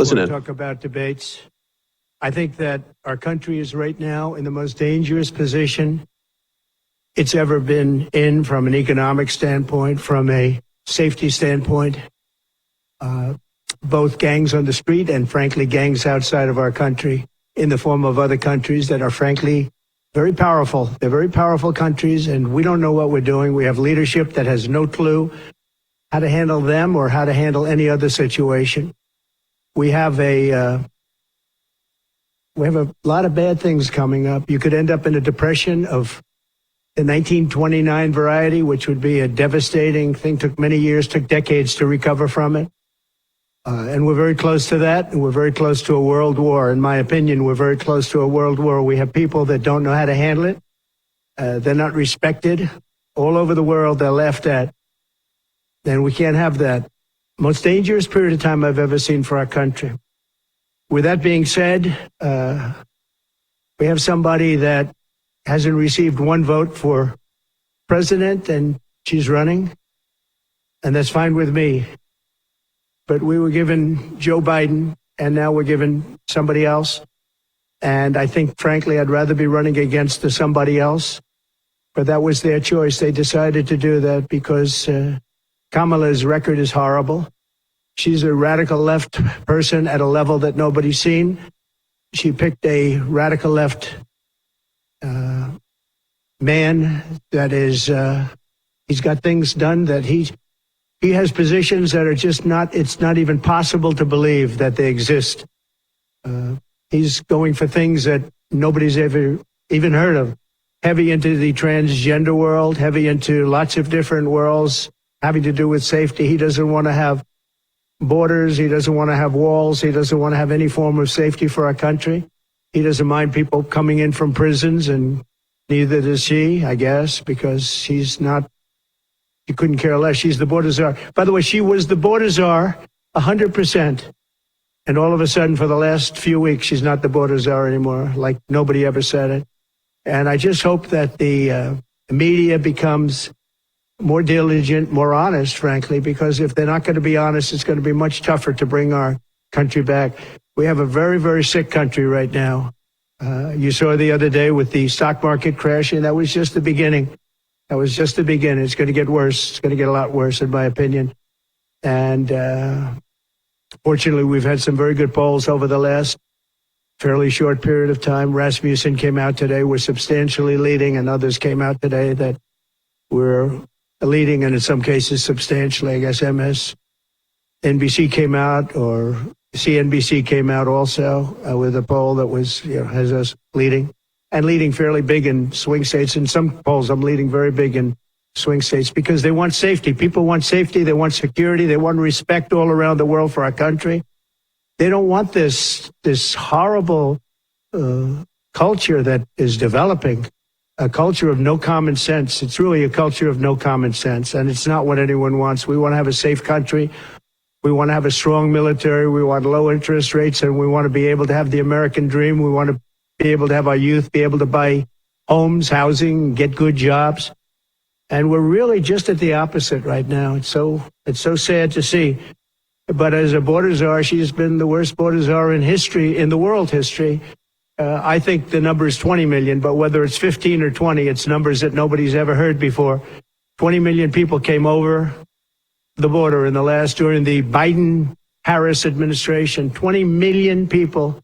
Listen want in. to talk about debates. I think that our country is right now in the most dangerous position it's ever been in from an economic standpoint, from a safety standpoint. Both gangs on the street and, frankly, gangs outside of our country in the form of other countries that are, frankly, very powerful. They're very powerful countries, and we don't know what we're doing. We have leadership that has no clue how to handle them or how to handle any other situation. We have a lot of bad things coming up. You could end up in a depression of the 1929 variety, which would be a devastating thing. Took many years, took decades to recover from it. And we're very close to that, and we're very close to a world war. In my opinion, we're very close to a world war. We have people that don't know how to handle it. They're not respected. All over the world, they're laughed at. And we can't have that. Most dangerous period of time I've ever seen for our country. With that being said, we have somebody that hasn't received one vote for president, and she's running, and that's fine with me. But we were given Joe Biden, and now we're given somebody else. And I think, frankly, I'd rather be running against somebody else. But that was their choice. They decided to do that because Kamala's record is horrible. She's a radical left person at a level that nobody's seen. She picked a radical left man that is, he's got things done that he has positions that are just not, it's not even possible to believe that they exist. He's going for things that nobody's ever even heard of. Heavy into the transgender world, heavy into lots of different worlds having to do with safety. He doesn't want to have borders. He doesn't want to have walls. He doesn't want to have any form of safety for our country. He doesn't mind people coming in from prisons, and neither does she, I guess, because she's not, she couldn't care less. She's the border czar. By the way, she was the border czar 100%. And all of a sudden, for the last few weeks, she's not the border czar anymore, like nobody ever said it. And I just hope that the media becomes more diligent, more honest, frankly, because if they're not going to be honest, it's going to be much tougher to bring our country back. We have a very, very sick country right now. You saw the other day with the stock market crashing. That was just the beginning. That was just the beginning. It's going to get worse. It's going to get a lot worse, in my opinion. And fortunately, we've had some very good polls over the last fairly short period of time. Rasmussen came out today. We're substantially leading, and others came out today that we're leading, and in some cases substantially. I guess MSNBC came out, or CNBC came out also with a poll that was, has us leading, and leading fairly big in swing states. In some polls, I'm leading very big in swing states because they want safety. People want safety. They want security. They want respect all around the world for our country. They don't want this horrible culture that is developing. A culture of no common sense. It's really a culture of no common sense, and it's not what anyone wants. We want to have a safe country. We want to have a strong military. We want low interest rates, and we want to be able to have the American dream. We want to be able to have our youth be able to buy homes, housing, get good jobs. And we're really just at the opposite right now. It's so sad to see. But as a border czar, she's been the worst border czar in history, in the world history. I think the number is 20 million, but whether it's 15 or 20, it's numbers that nobody's ever heard before. 20 million people came over the border during the Biden-Harris administration. 20 million people,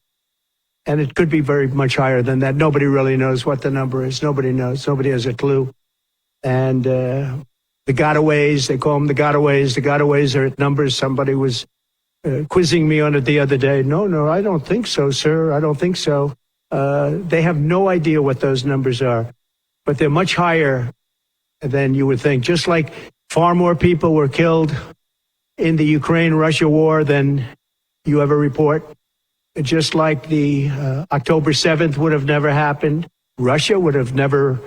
and it could be very much higher than that. Nobody really knows what the number is. Nobody knows. Nobody has a clue. And the gotaways, they call them the gotaways. The gotaways are at numbers. Somebody was quizzing me on it the other day. No, I don't think so, sir. I don't think so. They have no idea what those numbers are, but they're much higher than you would think. Just like far more people were killed in the Ukraine-Russia war than you ever report. Just like the October 7th would have never happened. Russia would have never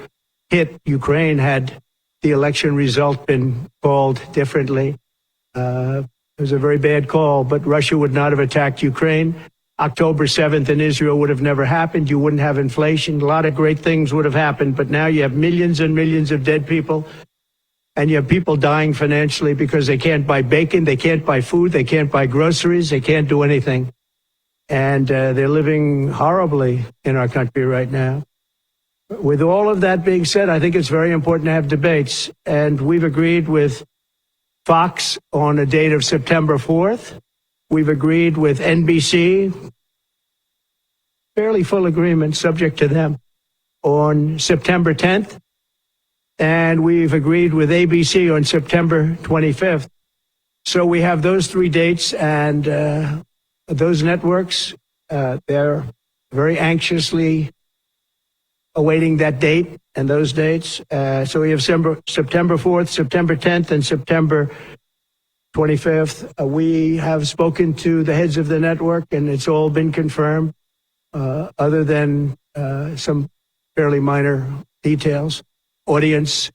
hit Ukraine had the election result been called differently. It was a very bad call, but Russia would not have attacked Ukraine. October 7th in Israel would have never happened. You wouldn't have inflation. A lot of great things would have happened, but now you have millions and millions of dead people, and you have people dying financially because they can't buy bacon, they can't buy food, they can't buy groceries, they can't do anything. and they're living horribly in our country right now. With all of that being said, I think it's very important to have debates, and we've agreed with Fox on a date of September 4th. We've agreed with NBC, fairly full agreement, subject to them, on September 10th. And we've agreed with ABC on September 25th. So we have those three dates, and those networks, they're very anxiously awaiting that date and those dates. So we have September 4th, September 10th, and September 25th. We have spoken to the heads of the network, and it's all been confirmed, other than some fairly minor details. Audience,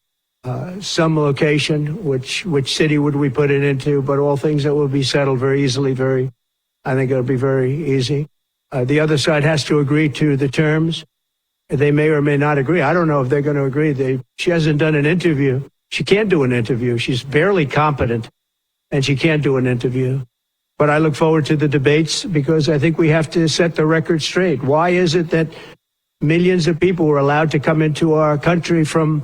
some location, which city would we put it into, but all things that will be settled very easily, I think it'll be very easy. The other side has to agree to the terms. They may or may not agree. I don't know if they're going to agree. She hasn't done an interview. She can't do an interview. She's barely competent, and she can't do an interview. But I look forward to the debates because I think we have to set the record straight. Why is it that millions of people were allowed to come into our country from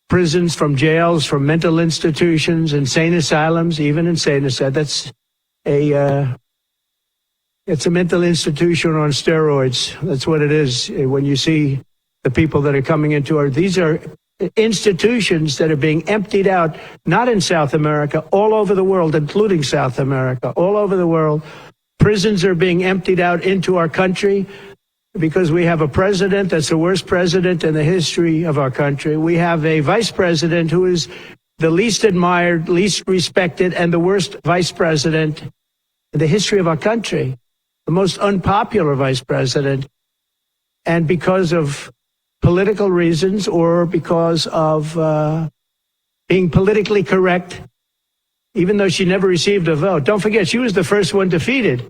prisons, from jails, from mental institutions, insane asylums, even insane asylums? It's a mental institution on steroids. That's what it is. When you see the people that are coming into these are institutions that are being emptied out, not in South America, all over the world, including South America, all over the world. Prisons are being emptied out into our country because we have a president that's the worst president in the history of our country. We have a vice president who is the least admired, least respected, and the worst vice president in the history of our country. The most unpopular vice president, and because of political reasons or because of being politically correct, even though she never received a vote. Don't forget, she was the first one defeated,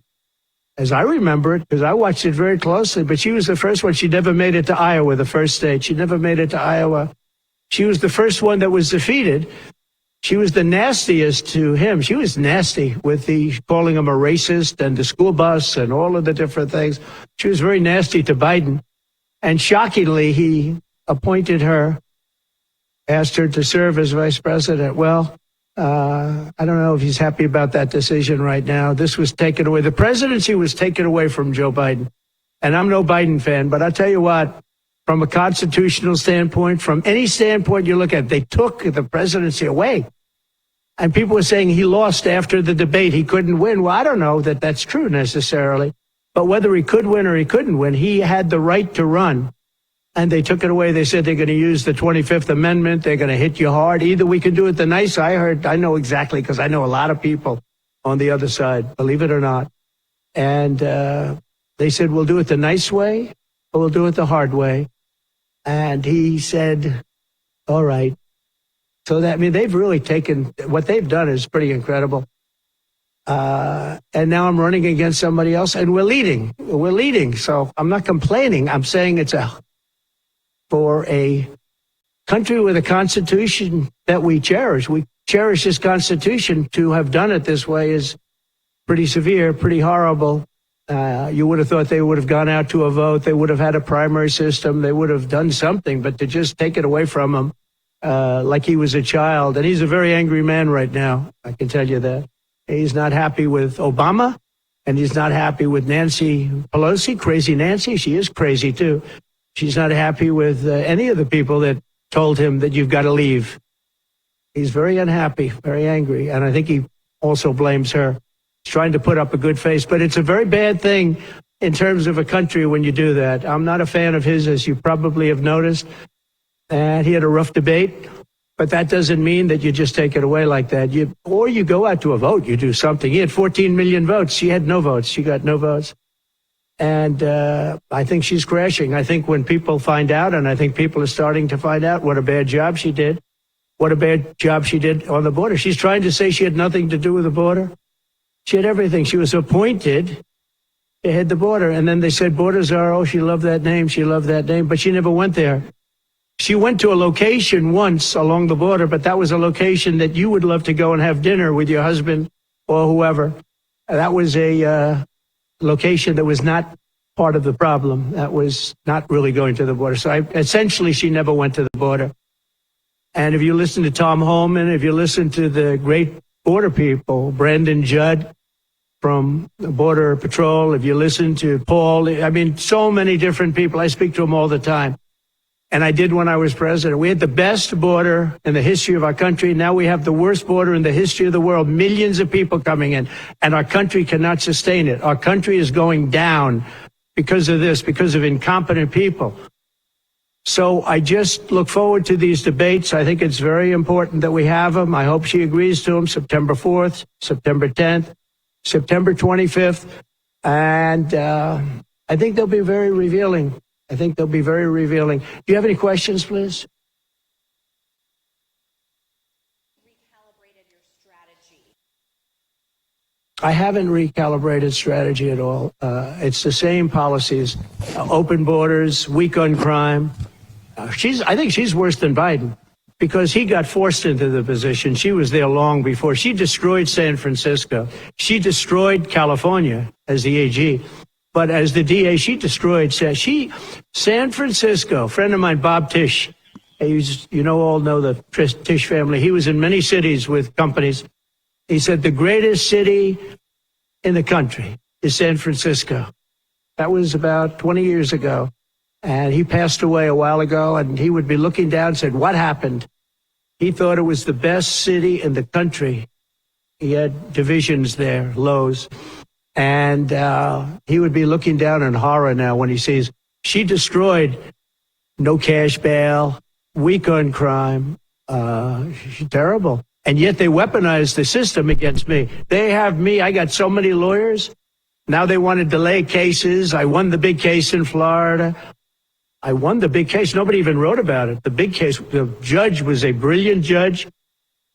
as I remember it, because I watched it very closely, but she was the first one. She never made it to Iowa, the first state. She never made it to Iowa. She was the first one that was defeated. She was the nastiest to him. She was nasty with calling him a racist and the school bus and all of the different things. She was very nasty to Biden. And shockingly, he appointed her, asked her to serve as vice president. Well, I don't know if he's happy about that decision right now. This was taken away. The presidency was taken away from Joe Biden. And I'm no Biden fan, but I'll tell you what, from a constitutional standpoint, from any standpoint you look at, they took the presidency away. And people were saying he lost after the debate. He couldn't win. Well, I don't know that that's true necessarily. But whether he could win or he couldn't win, he had the right to run. And they took it away. They said they're going to use the 25th Amendment. They're going to hit you hard. Either we can do it the nice. I know exactly, because I know a lot of people on the other side, believe it or not. And they said, we'll do it the nice way or we'll do it the hard way. And he said, all right. So they've really taken, what they've done is pretty incredible. And now I'm running against somebody else, and we're leading. We're leading. So I'm not complaining. I'm saying for a country with a constitution that we cherish this constitution. To have done it this way is pretty severe, pretty horrible. You would have thought they would have gone out to a vote. They would have had a primary system. They would have done something, but to just take it away from him like he was a child. And he's a very angry man right now, I can tell you that. He's not happy with Obama, and he's not happy with Nancy Pelosi, crazy Nancy. She is crazy, too. She's not happy with any of the people that told him that you've got to leave. He's very unhappy, very angry, and I think he also blames her. He's trying to put up a good face, but it's a very bad thing in terms of a country when you do that. I'm not a fan of his, as you probably have noticed, and he had a rough debate. But that doesn't mean that you just take it away like that. Or you go out to a vote, you do something. He had 14 million votes. She had no votes. She got no votes. And I think she's crashing. I think when people find out, and I think people are starting to find out what a bad job she did, what a bad job she did on the border. She's trying to say she had nothing to do with the border. She had everything. She was appointed to head the border. And then they said borders are, oh, she loved that name. She loved that name. But she never went there. She went to a location once along the border, but that was a location that you would love to go and have dinner with your husband or whoever. That was a location that was not part of the problem, that was not really going to the border. So essentially, she never went to the border. And if you listen to Tom Holman, if you listen to the great border people, Brandon Judd from the Border Patrol, if you listen to Paul, I mean, so many different people. I speak to them all the time. And I did when I was president. We had the best border in the history of our country. Now we have the worst border in the history of the world. Millions of people coming in, and our country cannot sustain it. Our country is going down because of this, because of incompetent people. So I just look forward to these debates. I think it's very important that we have them. I hope she agrees to them. September 4th, September 10th, September 25th. And I think they'll be very revealing. I think they'll be very revealing. Do you have any questions, please? Recalibrated your strategy. I haven't recalibrated strategy at all. It's the same policies, open borders, weak on crime. I think she's worse than Biden because he got forced into the position. She was there long before. She destroyed San Francisco. She destroyed California as the AG. But as the DA, she destroyed San Francisco. A friend of mine, Bob Tisch, all know the Tisch family. He was in many cities with companies. He said the greatest city in the country is San Francisco. That was about 20 years ago. And he passed away a while ago, and he would be looking down and said, what happened? He thought it was the best city in the country. He had divisions there, lows. And he would be looking down in horror now when he sees she destroyed no cash bail, weak on crime. She's terrible. And yet they weaponized the system against me. They have me. I got so many lawyers. Now they want to delay cases. I won the big case in Florida. I won the big case. Nobody even wrote about it. The big case, the judge was a brilliant judge.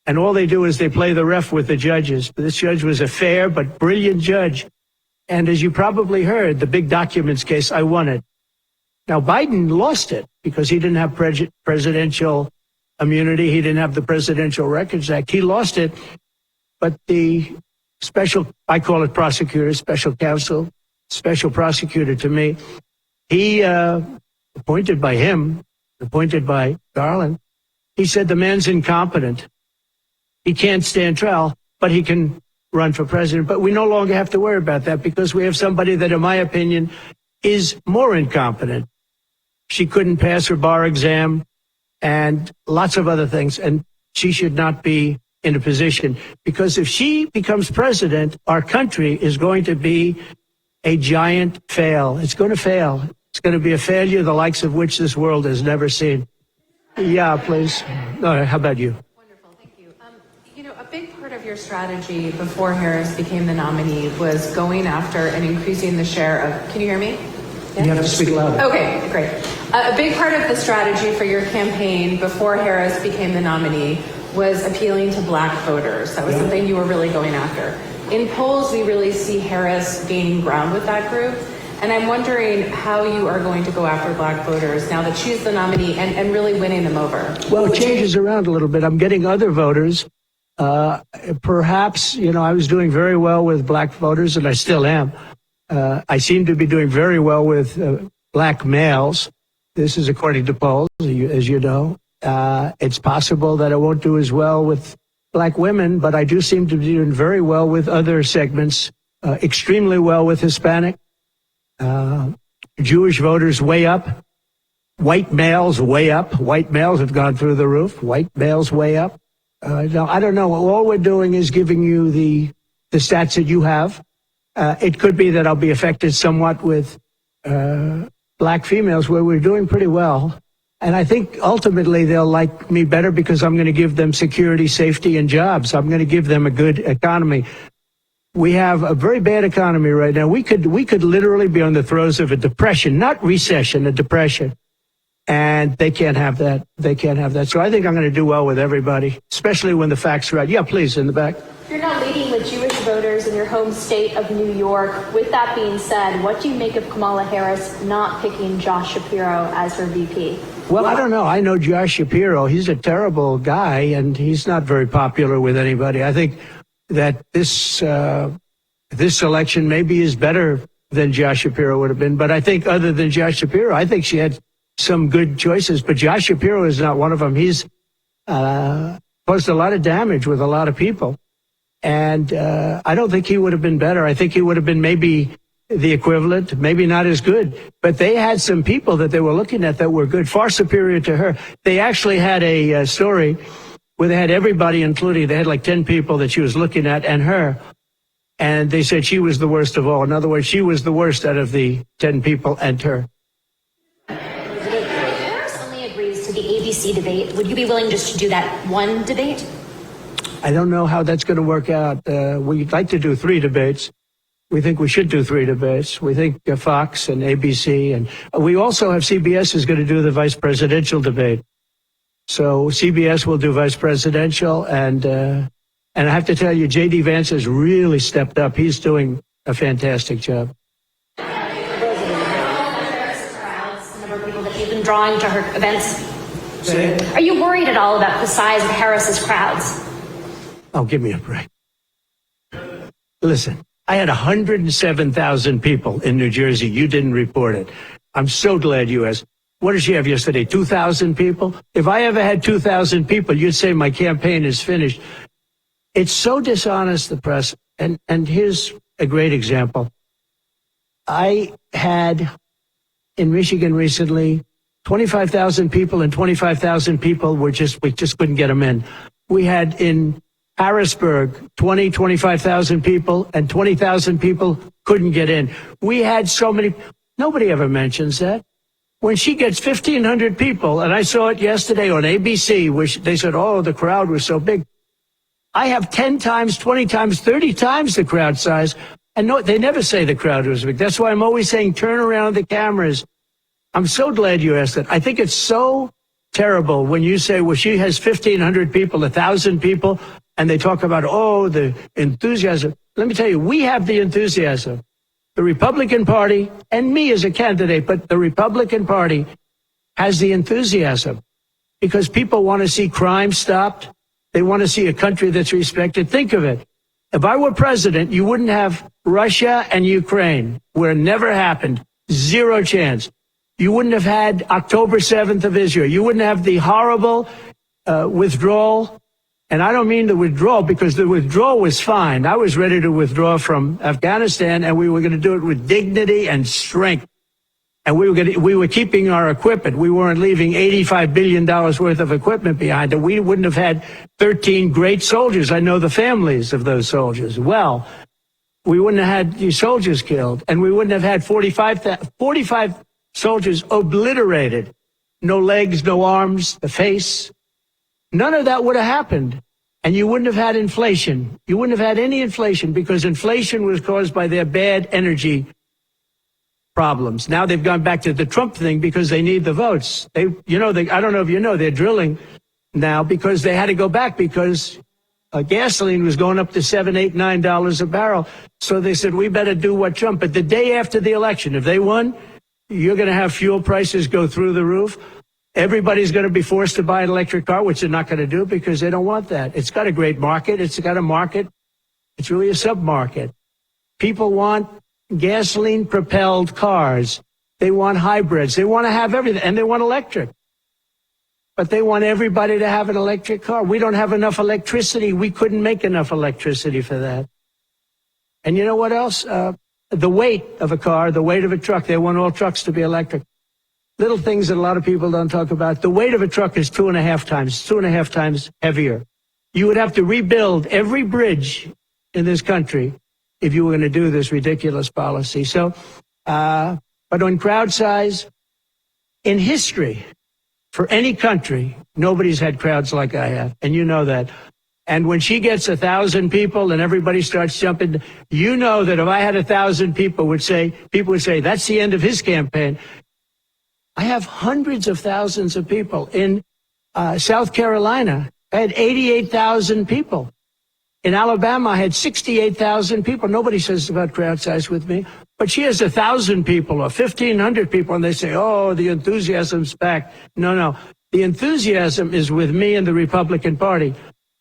And all they do is they play the ref with the judges. This judge was a fair but brilliant judge. And as you probably heard, the big documents case, I won it. Now, Biden lost it because he didn't have presidential immunity. He didn't have the Presidential Records Act. He lost it. But the I call it prosecutor, special counsel, special prosecutor to me, he, appointed by Garland, he said the man's incompetent. He can't stand trial, but he can run for president. But we no longer have to worry about that because we have somebody that, in my opinion, is more incompetent. She couldn't pass her bar exam and lots of other things. And she should not be in a position because if she becomes president, our country is going to be a giant fail. It's going to fail. It's going to be a failure the likes of which this world has never seen. Yeah, please. How about you? Wonderful, thank you. A big part of your strategy before Harris became the nominee was going after and increasing the share of, can you hear me? Yeah? You have to speak louder. Okay, great. A big part of the strategy for your campaign before Harris became the nominee was appealing to black voters. That was something you were really going after. In polls, we really see Harris gaining ground with that group. And I'm wondering how you are going to go after black voters now that she's the nominee and really winning them over. Well, it changes around a little bit. I'm getting other voters. Perhaps, I was doing very well with black voters, and I still am. I seem to be doing very well with black males. This is according to polls, as you know. It's possible that I won't do as well with black women, but I do seem to be doing very well with other segments, extremely well with Hispanic. Jewish voters way up. White males way up. White males have gone through the roof. White males way up. No, I don't know. All we're doing is giving you the stats that you have. It could be that I'll be affected somewhat with black females where we're doing pretty well. And I think ultimately they'll like me better because I'm going to give them security, safety, and jobs. I'm going to give them a good economy. We have a very bad economy right now. We could literally be on the throes of a depression, not recession, a depression. And they can't have that. They can't have that. So I think I'm going to do well with everybody, especially when the facts are right. Yeah, please, in the back. You're not leading with Jewish voters in your home state of New York. With that being said, what do you make of Kamala Harris not picking Josh Shapiro as her VP? Well, I don't know. I know Josh Shapiro. He's a terrible guy, and he's not very popular with anybody. I think that this election maybe is better than Josh Shapiro would have been. But I think other than Josh Shapiro, I think she had some good choices. But Josh Shapiro is not one of them. He's caused a lot of damage with a lot of people. And I don't think he would have been better. I think he would have been maybe the equivalent, maybe not as good. But they had some people that they were looking at that were good, far superior to her. They actually had a story where they had everybody, including, they had like 10 people that she was looking at and her. And they said she was the worst of all. In other words, she was the worst out of the 10 people and her. If Harris only agrees to the ABC debate, would you be willing just to do that one debate? I don't know how that's going to work out. We'd like to do 3 debates. We think we should do 3 debates. We think Fox and ABC, and we also have CBS is going to do the vice presidential debate. So CBS will do vice presidential, and I have to tell you, J.D. Vance has really stepped up. He's doing a fantastic job. The number of people that you've been drawing to her events. Are you worried at all about the size of Harris's crowds? Oh, give me a break. Listen, I had 107,000 people in New Jersey. You didn't report it. I'm so glad you asked. What did she have yesterday? 2,000 people? If I ever had 2,000 people, you'd say my campaign is finished. It's so dishonest, the press. And here's a great example. I had in Michigan recently 25,000 people, and 25,000 people we just couldn't get them in. We had in Harrisburg 25,000 people, and 20,000 people couldn't get in. We had so many. Nobody ever mentions that. When she gets 1,500 people, and I saw it yesterday on ABC, which they said, oh, the crowd was so big. I have 10 times, 20 times, 30 times the crowd size. And no, they never say the crowd was big. That's why I'm always saying turn around the cameras. I'm so glad you asked that. I think it's so terrible when you say, well, she has 1,500 people, 1,000 people, and they talk about, oh, the enthusiasm. Let me tell you, we have the enthusiasm. The Republican Party, and me as a candidate, but the Republican Party has the enthusiasm because people want to see crime stopped. They want to see a country that's respected. Think of it. If I were president, you wouldn't have Russia and Ukraine, where it never happened. 0 chance. You wouldn't have had October 7th of Israel. You wouldn't have the horrible withdrawal. And I don't mean the withdrawal, because the withdrawal was fine. I was ready to withdraw from Afghanistan, and we were going to do it with dignity and strength. And we were keeping our equipment. We weren't leaving $85 billion worth of equipment behind. And we wouldn't have had 13 great soldiers. I know the families of those soldiers well. We wouldn't have had these soldiers killed. And we wouldn't have had 45 soldiers obliterated. No legs, no arms, the face. None of that would have happened. And you wouldn't have had inflation. You wouldn't have had any inflation, because inflation was caused by their bad energy problems. Now they've gone back to the Trump thing because they need the votes. I don't know if you know, they're drilling now because they had to go back because gasoline was going up to $7, $8, $9 a barrel. So they said, we better do what Trump. But the day after the election, if they won, you're going to have fuel prices go through the roof. Everybody's going to be forced to buy an electric car, which they're not going to do because they don't want that. It's got a great market. It's got a market. It's really a sub-market. People want gasoline-propelled cars. They want hybrids. They want to have everything, and they want electric. But they want everybody to have an electric car. We don't have enough electricity. We couldn't make enough electricity for that. And you know what else? The weight of a car, the weight of a truck. They want all trucks to be electric. Little things that a lot of people don't talk about. The weight of a truck is 2.5 times heavier. You would have to rebuild every bridge in this country if you were going to do this ridiculous policy. So, but on crowd size, in history, for any country, nobody's had crowds like I have, and you know that. And when she gets 1,000 people and everybody starts jumping, you know that if I had 1,000 people would say, that's the end of his campaign. I have hundreds of thousands of people. In South Carolina, I had 88,000 people. In Alabama, I had 68,000 people. Nobody says about crowd size with me. But she has 1,000 people or 1,500 people, and they say, oh, the enthusiasm's back. No. The enthusiasm is with me and the Republican Party.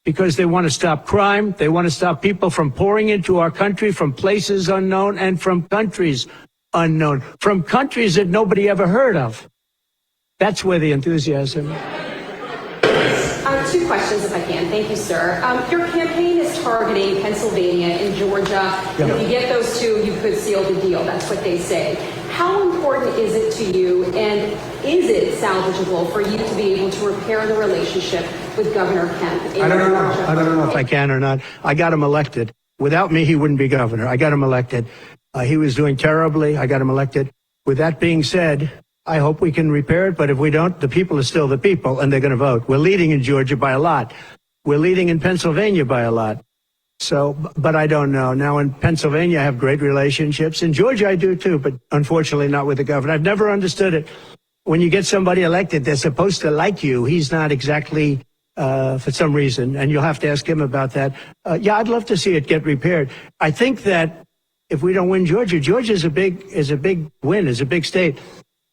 because they want to stop crime. They want to stop people from pouring into our country from places unknown and from countries unknown, from countries that nobody ever heard of. That's where the enthusiasm is. Two questions, if I can. Thank you, sir. Your campaign is targeting Pennsylvania and Georgia. And if you get those two, you could seal the deal. That's what they say. How important is it to you, and is it salvageable for you to be able to repair the relationship with Governor Kemp? I don't know if I can or not. I got him elected. Without me, he wouldn't be governor. I got him elected. He was doing terribly. I got him elected. With that being said, I hope we can repair it, but if we don't, the people are still the people, and they're going to vote. We're leading in Georgia by a lot. We're leading in Pennsylvania by a lot. So, but I don't know. Now, in Pennsylvania, I have great relationships. In Georgia, I do too, but unfortunately not with the governor. I've never understood it. When you get somebody elected, they're supposed to like you. He's not exactly, for some reason, and you'll have to ask him about that. Yeah, I'd love to see it get repaired. I think that if we don't win Georgia, Georgia is a big win, is a big state.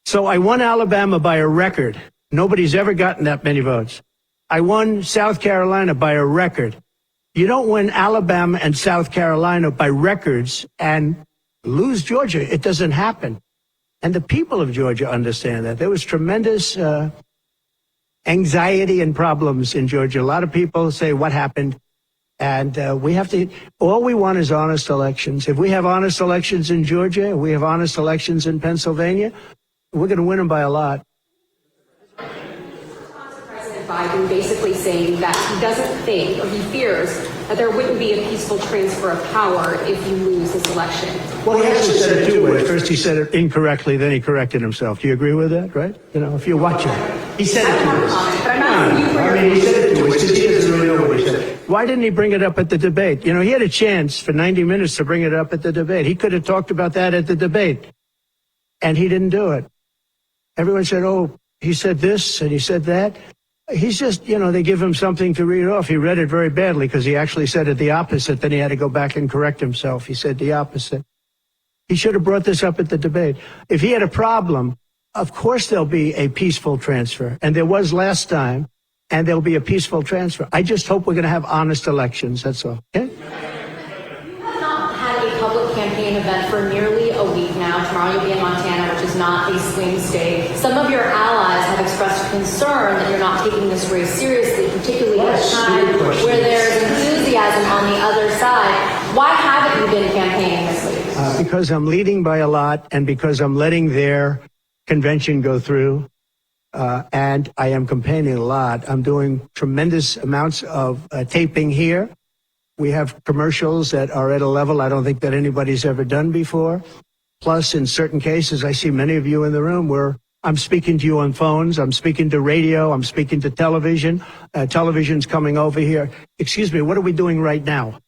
So I won Alabama by a record. Nobody's ever gotten that many votes. I won South Carolina by a record. You don't win Alabama and South Carolina by records and lose Georgia. It doesn't happen. And the people of Georgia understand that. There was tremendous anxiety and problems in Georgia. A lot of people say, what happened? And we have to, all we want is honest elections. If we have honest elections in Georgia, we have honest elections in Pennsylvania, we're going to win them by a lot. President Biden basically saying that he doesn't think, or he fears, that there wouldn't be a peaceful transfer of power if you lose this election. Well, he actually said it two ways. First, he said it incorrectly, then he corrected himself. Do you agree with that, right? You know, if you watch it. He said it two ways. I mean, he said it two ways because he doesn't really know what he said. Why didn't he bring it up at the debate? You know, he had a chance for 90 minutes to bring it up at the debate. He could have talked about that at the debate, and he didn't do it. Everyone said, oh, he said this and he said that. He's just, you know, they give him something to read off. He read it very badly because he actually said it the opposite. Then he had to go back and correct himself. He said the opposite. He should have brought this up at the debate. If he had a problem, of course there'll be a peaceful transfer. And there was last time, and there'll be a peaceful transfer. I just hope we're going to have honest elections. That's all. Okay? You have not had a public campaign event for nearly a week now. Tomorrow you'll be in Montana, which is not a swing state. Some of your allies have expressed concern that you're not taking this race seriously, particularly at a time where there's enthusiasm on the other side. Why haven't you been campaigning this week? Because I'm leading by a lot, and because I'm letting their convention go through. And I am campaigning a lot. I'm doing tremendous amounts of taping here. We have commercials that are at a level I don't think that anybody's ever done before. Plus, in certain cases, I see many of you in the room where I'm speaking to you on phones, I'm speaking to radio, I'm speaking to television. Television's coming over here. Excuse me, what are we doing right now?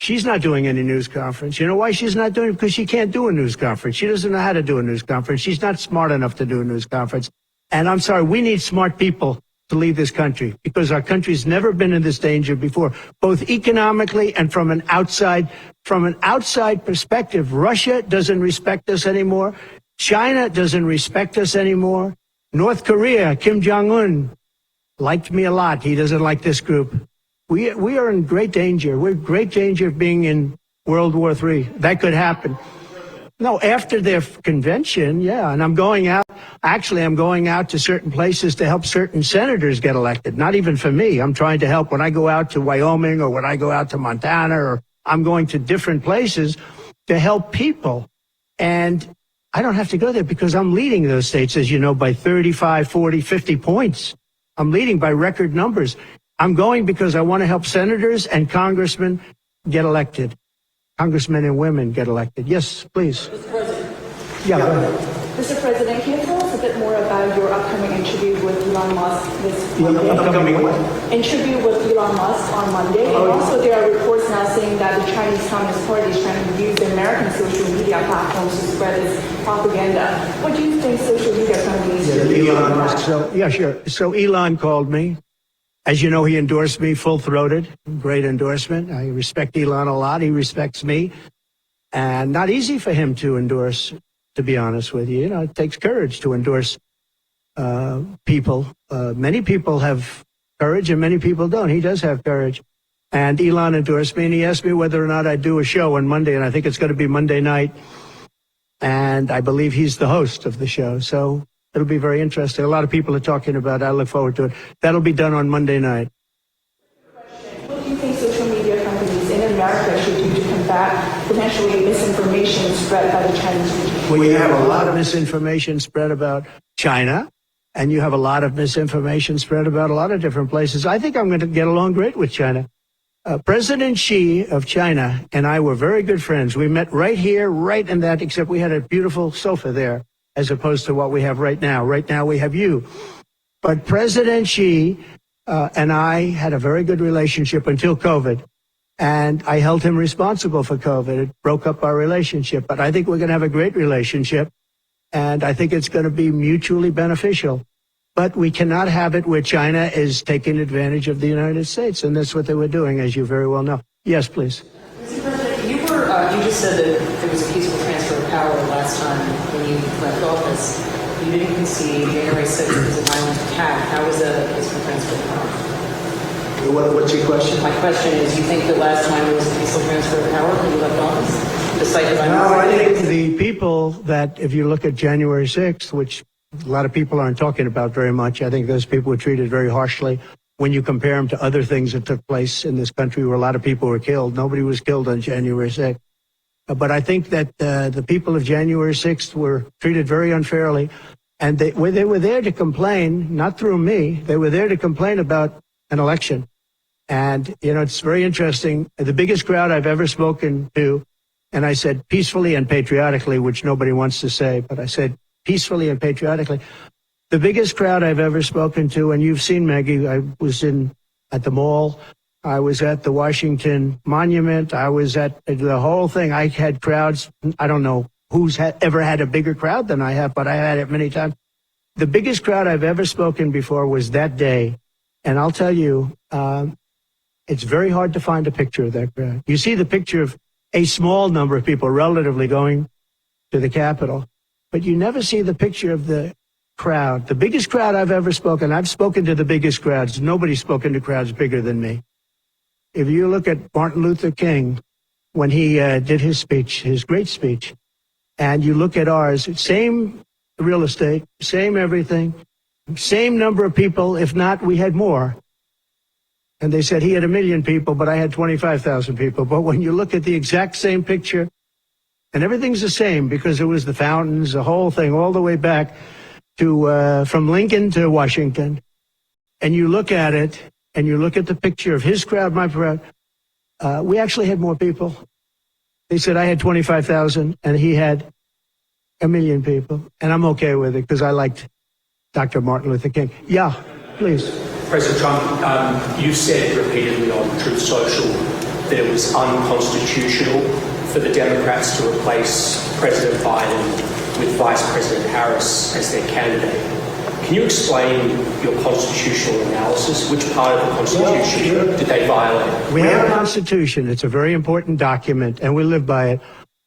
She's not doing any news conference. You know why she's not doing it? Because she can't do a news conference. She doesn't know how to do a news conference. She's not smart enough to do a news conference. And I'm sorry, we need smart people to lead this country because our country's never been in this danger before, both economically and from an outside perspective. Russia doesn't respect us anymore. China doesn't respect us anymore. North Korea, Kim Jong-un liked me a lot. He doesn't like this group. We are in great danger. We're in great danger of being in World War III. That could happen. No, after their convention, yeah. And I'm going out to certain places to help certain senators get elected. Not even for me. I'm trying to help when I go out to Wyoming or when I go out to Montana, or I'm going to different places to help people. And I don't have to go there because I'm leading those states, as you know, by 35, 40, 50 points. I'm leading by record numbers. I'm going because I want to help senators and congressmen get elected. Congressmen and women get elected. Yes, please. Mr. President. Yeah, go ahead. Mr. President, can you tell us a bit more about your upcoming interview with Elon Musk this Monday? Upcoming what? Interview with Elon Musk on Monday. And also there are reports now saying that the Chinese Communist Party is trying to use the American social media platforms to spread its propaganda. What do you think social media companies should do? Elon Musk. So Elon called me. As you know, he endorsed me full-throated. Great endorsement. I respect Elon a lot. He respects me. And not easy for him to endorse, to be honest with you. You know, it takes courage to endorse people. Many people have courage and many people don't. He does have courage. And Elon endorsed me, and he asked me whether or not I'd do a show on Monday, and I think it's going to be Monday night. And I believe he's the host of the show, so it'll be very interesting. A lot of people are talking about it. I look forward to it. That'll be done on Monday night. What do you think social media companies in America should do to combat potentially misinformation spread by the Chinese regime? Well, you have a lot of misinformation spread about China, and you have a lot of misinformation spread about a lot of different places. I think I'm going to get along great with China. President Xi of China and I were very good friends. We met right here, right in that, except we had a beautiful sofa there, as opposed to what we have right now. Right now we have you. But President Xi and I had a very good relationship until COVID. And I held him responsible for COVID. It broke up our relationship. But I think we're going to have a great relationship. And I think it's going to be mutually beneficial. But we cannot have it where China is taking advantage of the United States. And that's what they were doing, as you very well know. Yes, please. Mr. President, you just said that there was a peaceful transfer of power last time when you left office. You didn't concede January 6th was a violent attack. How was that a peaceful transfer of power? What's your question? My question is, you think that last time there was a peaceful transfer of power when you left office? Despite the No, violence? I think the people that, if you look at January 6th, which a lot of people aren't talking about very much, I think those people were treated very harshly. When you compare them to other things that took place in this country where a lot of people were killed, nobody was killed on January 6th. But I think that the people of January 6th were treated very unfairly. And they were there to complain, not through me, they were there to complain about an election. And, you know, it's very interesting. The biggest crowd I've ever spoken to, and I said peacefully and patriotically, which nobody wants to say, but I said peacefully and patriotically. The biggest crowd I've ever spoken to, and you've seen, Maggie, I was at the mall, I was at the Washington Monument, I was at the whole thing. I had crowds, I don't know who's ever had a bigger crowd than I have, but I had it many times. The biggest crowd I've ever spoken before was that day. And I'll tell you, it's very hard to find a picture of that crowd. You see the picture of a small number of people relatively going to the Capitol, but you never see the picture of the crowd. The biggest crowd I've ever spoken, I've spoken to the biggest crowds. Nobody's spoken to crowds bigger than me. If you look at Martin Luther King, when he did his speech, his great speech, and you look at ours, same real estate, same everything, same number of people, if not, we had more. And they said he had 1 million people, but I had 25,000 people. But when you look at the exact same picture, and everything's the same because it was the fountains, the whole thing, all the way back to from Lincoln to Washington, and you look at it, and you look at the picture of his crowd, my crowd, we actually had more people. They said I had 25,000, and he had 1 million people, and I'm okay with it because I liked Dr. Martin Luther King. Yeah, please. President Trump, you've said repeatedly on Truth Social that it was unconstitutional for the Democrats to replace President Biden with Vice President Harris as their candidate. Can you explain your constitutional analysis? Which part of the Constitution did they violate? We have a Constitution. It's a very important document, and we live by it.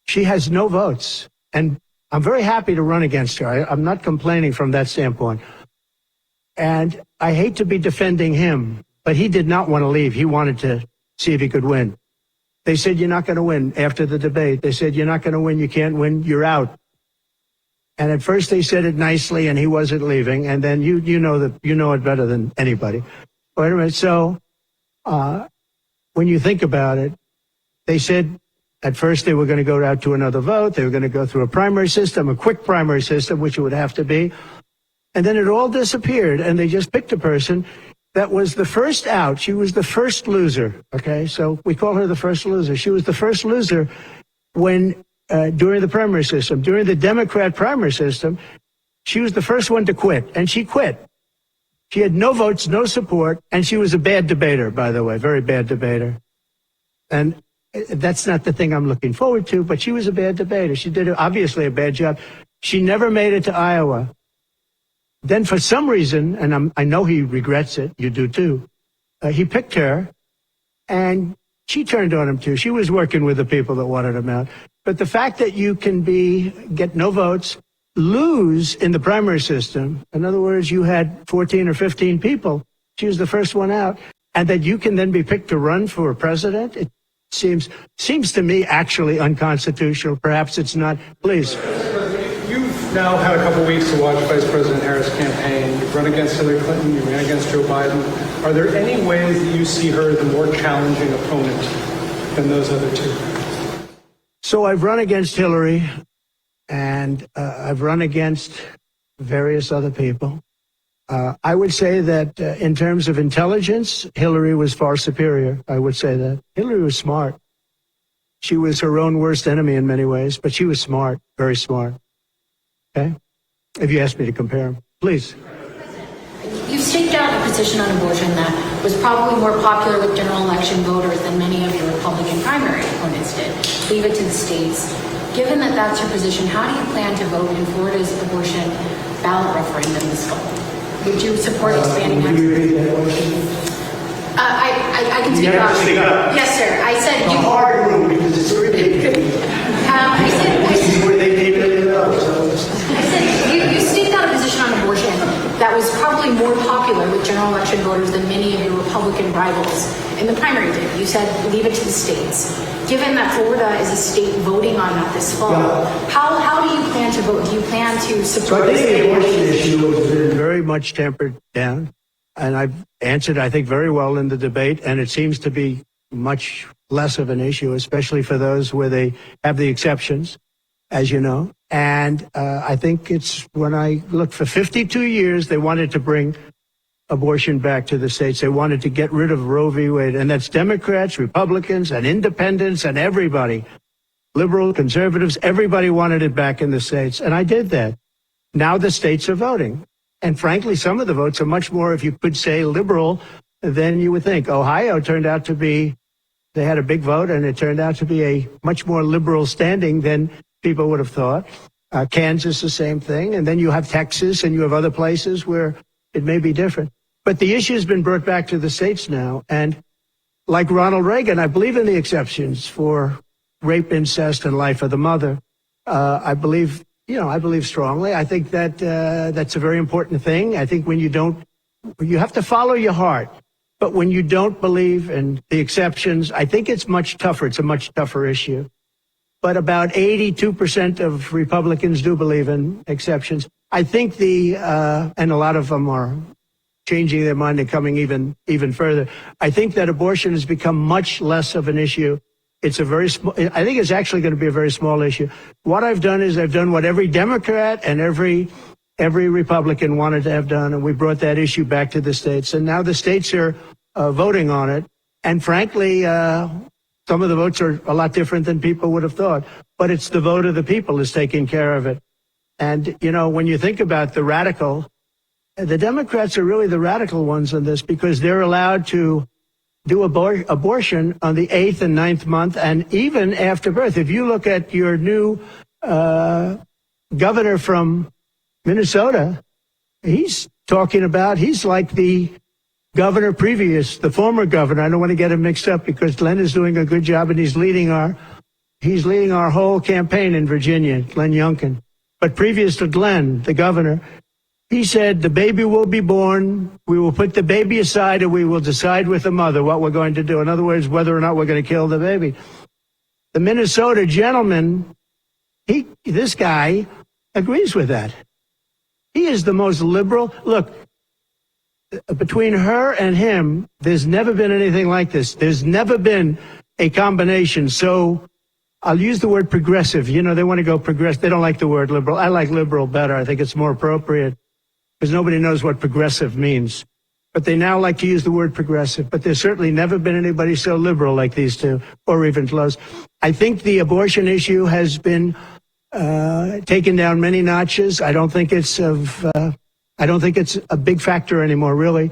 She has no votes, and I'm very happy to run against her. I'm not complaining from that standpoint. And I hate to be defending him, but he did not want to leave. He wanted to see if he could win. They said, you're not going to win. After the debate, they said, you're not going to win. You can't win. You're out. And at first they said it nicely, and he wasn't leaving. And then you know it better than anybody. Wait a minute. So when you think about it, they said at first they were going to go out to another vote. They were going to go through a primary system, a quick primary system, which it would have to be. And then it all disappeared, and they just picked a person that was the first out. She was the first loser, okay? So we call her the first loser. She was the first loser when, during the primary system. During the Democrat primary system, she was the first one to quit, and she quit. She had no votes, no support, and she was a bad debater, by the way, very bad debater. And that's not the thing I'm looking forward to, but she was a bad debater. She did obviously a bad job. She never made it to Iowa. Then for some reason, and I know he regrets it, you do too, he picked her, and she turned on him too. She was working with the people that wanted him out. But the fact that you can get no votes, lose in the primary system, in other words, you had 14 or 15 people, she was the first one out, and that you can then be picked to run for president? It seems to me actually unconstitutional. Perhaps it's not. Please. You've now had a couple weeks to watch Vice President Harris' campaign. You've run against Hillary Clinton. You ran against Joe Biden. Are there any ways that you see her as a more challenging opponent than those other two? So I've run against Hillary, and I've run against various other people. I would say that in terms of intelligence, Hillary was far superior. I would say that. Hillary was smart. She was her own worst enemy in many ways, but she was smart, very smart. Okay? If you ask me to compare them. Please. You've staked out a position on abortion that was probably more popular with general election voters than many of your Republican primary opponents did. Leave it to the states. Given that that's your position, how do you plan to vote in Florida's abortion ballot referendum this fall? Would you support expanding Would you repeat that question? I can speak You have to up. speak up. Yes, sir. I said A you. hard room because it's repeated. This is where they came in and out. I said you staked out a position on abortion that was probably more popular with general election voters than many of your Republican rivals in the primary did. You said leave it to the states. Given that Florida is a state voting on that this fall, how do you plan to vote? Do you plan to So support I this? think the abortion issue has been very much tempered down, and I've answered, I think, very well in the debate, and it seems to be much less of an issue, especially for those where they have the exceptions, as you know. And I think it's when I look for 52 years, they wanted to bring abortion back to the states. They wanted to get rid of Roe v. Wade, and that's Democrats, Republicans, and independents, and everybody. Liberal, conservatives, everybody wanted it back in the states, and I did that. Now the states are voting. And frankly, some of the votes are much more, if you could say, liberal than you would think. Ohio turned out to be, they had a big vote, and it turned out to be a much more liberal standing than people would have thought. Kansas, the same thing. And then you have Texas, and you have other places where it may be different. But the issue has been brought back to the states now. And like Ronald Reagan, I believe in the exceptions for rape, incest, and life of the mother. I believe strongly. I think that that's a very important thing. I think when you have to follow your heart. But when you don't believe in the exceptions, I think it's much tougher. It's a much tougher issue. But about 82% of Republicans do believe in exceptions. I think and a lot of them are changing their mind and coming even further. I think that abortion has become much less of an issue. It's a very small, I think it's actually going to be a very small issue. What I've done is I've done what every Democrat and every Republican wanted to have done, and we brought that issue back to the states. And now the states are voting on it. And frankly, some of the votes are a lot different than people would have thought. But it's the vote of the people is taking care of it. And, when you think about the Democrats are really the radical ones in this because they're allowed to do abortion on the 8th and 9th month and even after birth. If you look at your new governor from Minnesota, he's like the governor previous, the former governor. I don't want to get him mixed up because Glenn is doing a good job and he's leading our whole campaign in Virginia, Glenn Youngkin. But previous to Glenn, the governor, he said, the baby will be born, we will put the baby aside, and we will decide with the mother what we're going to do. In other words, whether or not we're going to kill the baby. The Minnesota gentleman, this guy agrees with that. He is the most liberal. Look, between her and him, there's never been anything like this. There's never been a combination. So I'll use the word progressive. They want to go progressive. They don't like the word liberal. I like liberal better. I think it's more appropriate. Because nobody knows what progressive means. But they now like to use the word progressive. But there's certainly never been anybody so liberal like these two, or even close. I think the abortion issue has been taken down many notches. I don't think it's a big factor anymore, really.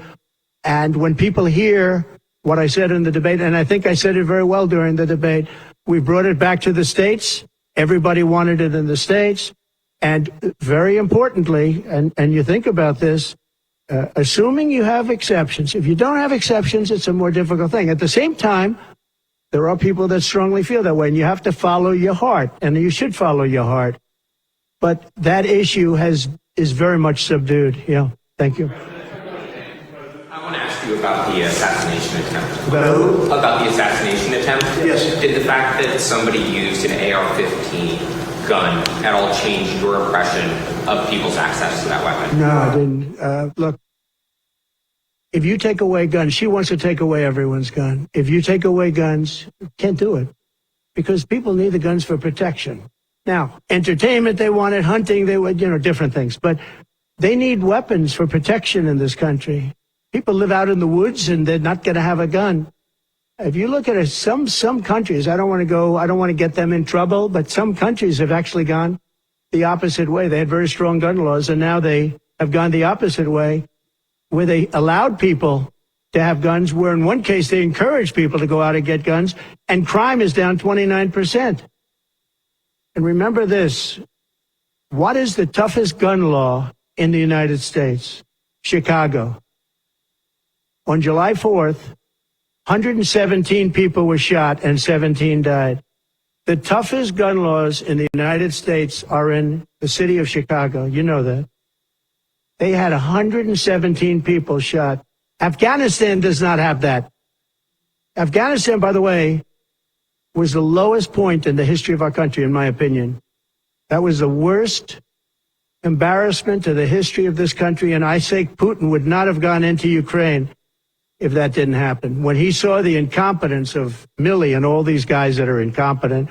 And when people hear what I said in the debate, and I think I said it very well during the debate, we brought it back to the states. Everybody wanted it in the states. And very importantly, and you think about this, assuming you have exceptions. If you don't have exceptions, it's a more difficult thing. At the same time, there are people that strongly feel that way, and you have to follow your heart, and you should follow your heart. But that issue is very much subdued. Yeah, thank you. I want to ask you you about the assassination attempt. About who? About the assassination attempt? Yes. Did the fact that somebody used an AR-15 gun at all change your impression of people's access to that weapon? No, I didn't. Look, if you take away guns, she wants to take away everyone's gun. If you take away guns, can't do it because people need the guns for protection. Now, entertainment, they wanted, hunting, they would, different things. But they need weapons for protection in this country. People live out in the woods and they're not going to have a gun. If you look at it, some countries, I don't want to get them in trouble, but some countries have actually gone the opposite way. They had very strong gun laws, and now they have gone the opposite way, where they allowed people to have guns, where in one case they encouraged people to go out and get guns, and crime is down 29%. And remember this, what is the toughest gun law in the United States? Chicago. On July 4th, 117 people were shot and 17 died. The toughest gun laws in the United States are in the city of Chicago. You know that. They had 117 people shot. Afghanistan does not have that. Afghanistan, by the way, was the lowest point in the history of our country, in my opinion. That was the worst embarrassment to the history of this country, and I say Putin would not have gone into Ukraine if that didn't happen. When he saw the incompetence of Milley and all these guys that are incompetent,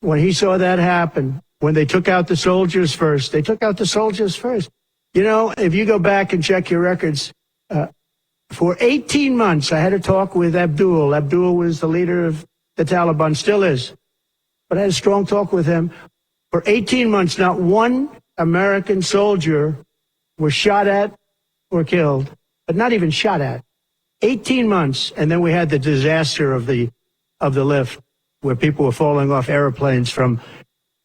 when he saw that happen, when they took out the soldiers first, they took out the soldiers first. If you go back and check your records, for 18 months, I had a talk with Abdul. Abdul was the leader of the Taliban, still is. But I had a strong talk with him. For 18 months, not one American soldier was shot at or killed, but not even shot at. 18 months, and then we had the disaster of the lift, where people were falling off airplanes from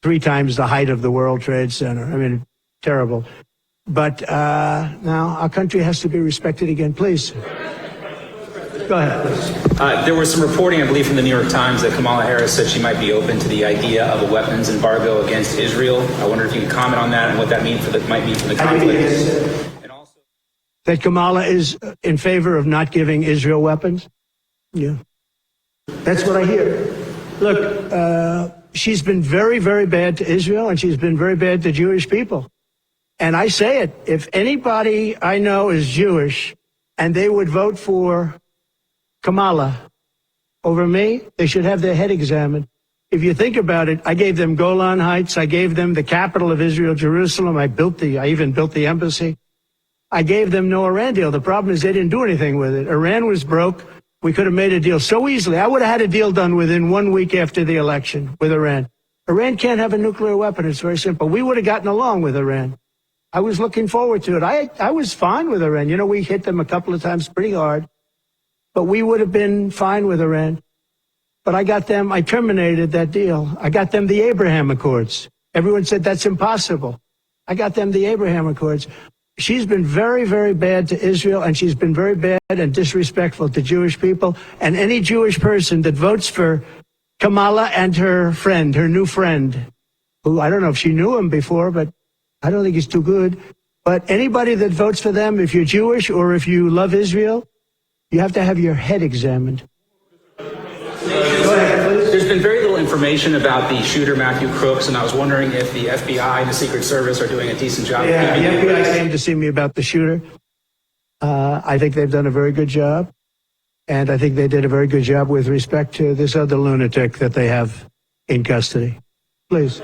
3 times the height of the World Trade Center. I mean, terrible. But now our country has to be respected again. Please. Go ahead, please. There was some reporting, I believe, from the New York Times that Kamala Harris said she might be open to the idea of a weapons embargo against Israel. I wonder if you could comment on that and what that might mean for the conflict. And also, that Kamala is in favor of not giving Israel weapons? Yeah. That's what I hear. Look, she's been very, very bad to Israel, and she's been very bad to Jewish people. And I say it, if anybody I know is Jewish and they would vote for Kamala over me, they should have their head examined. If you think about it, I gave them Golan Heights. I gave them the capital of Israel, Jerusalem. I even built the embassy. I gave them no Iran deal. The problem is they didn't do anything with it. Iran was broke. We could have made a deal so easily. I would have had a deal done within 1 week after the election with Iran. Iran can't have a nuclear weapon. It's very simple. We would have gotten along with Iran. I was looking forward to it. I was fine with Iran. We hit them a couple of times pretty hard, but we would have been fine with Iran. But I terminated that deal. I got them the Abraham Accords. Everyone said that's impossible. I got them the Abraham Accords. She's been very, very bad to Israel, and she's been very bad and disrespectful to Jewish people. And any Jewish person that votes for Kamala and her friend, her new friend, who I don't know if she knew him before, but I don't think he's too good. But anybody that votes for them, if you're Jewish or if you love Israel, you have to have your head examined. Go ahead, please. there's been very little information about the shooter, Matthew Crooks, and I was wondering if the FBI and the Secret Service are doing a decent job. Yeah, the FBI came to see me about the shooter. I think they've done a very good job. And I think they did a very good job with respect to this other lunatic that they have in custody. Please.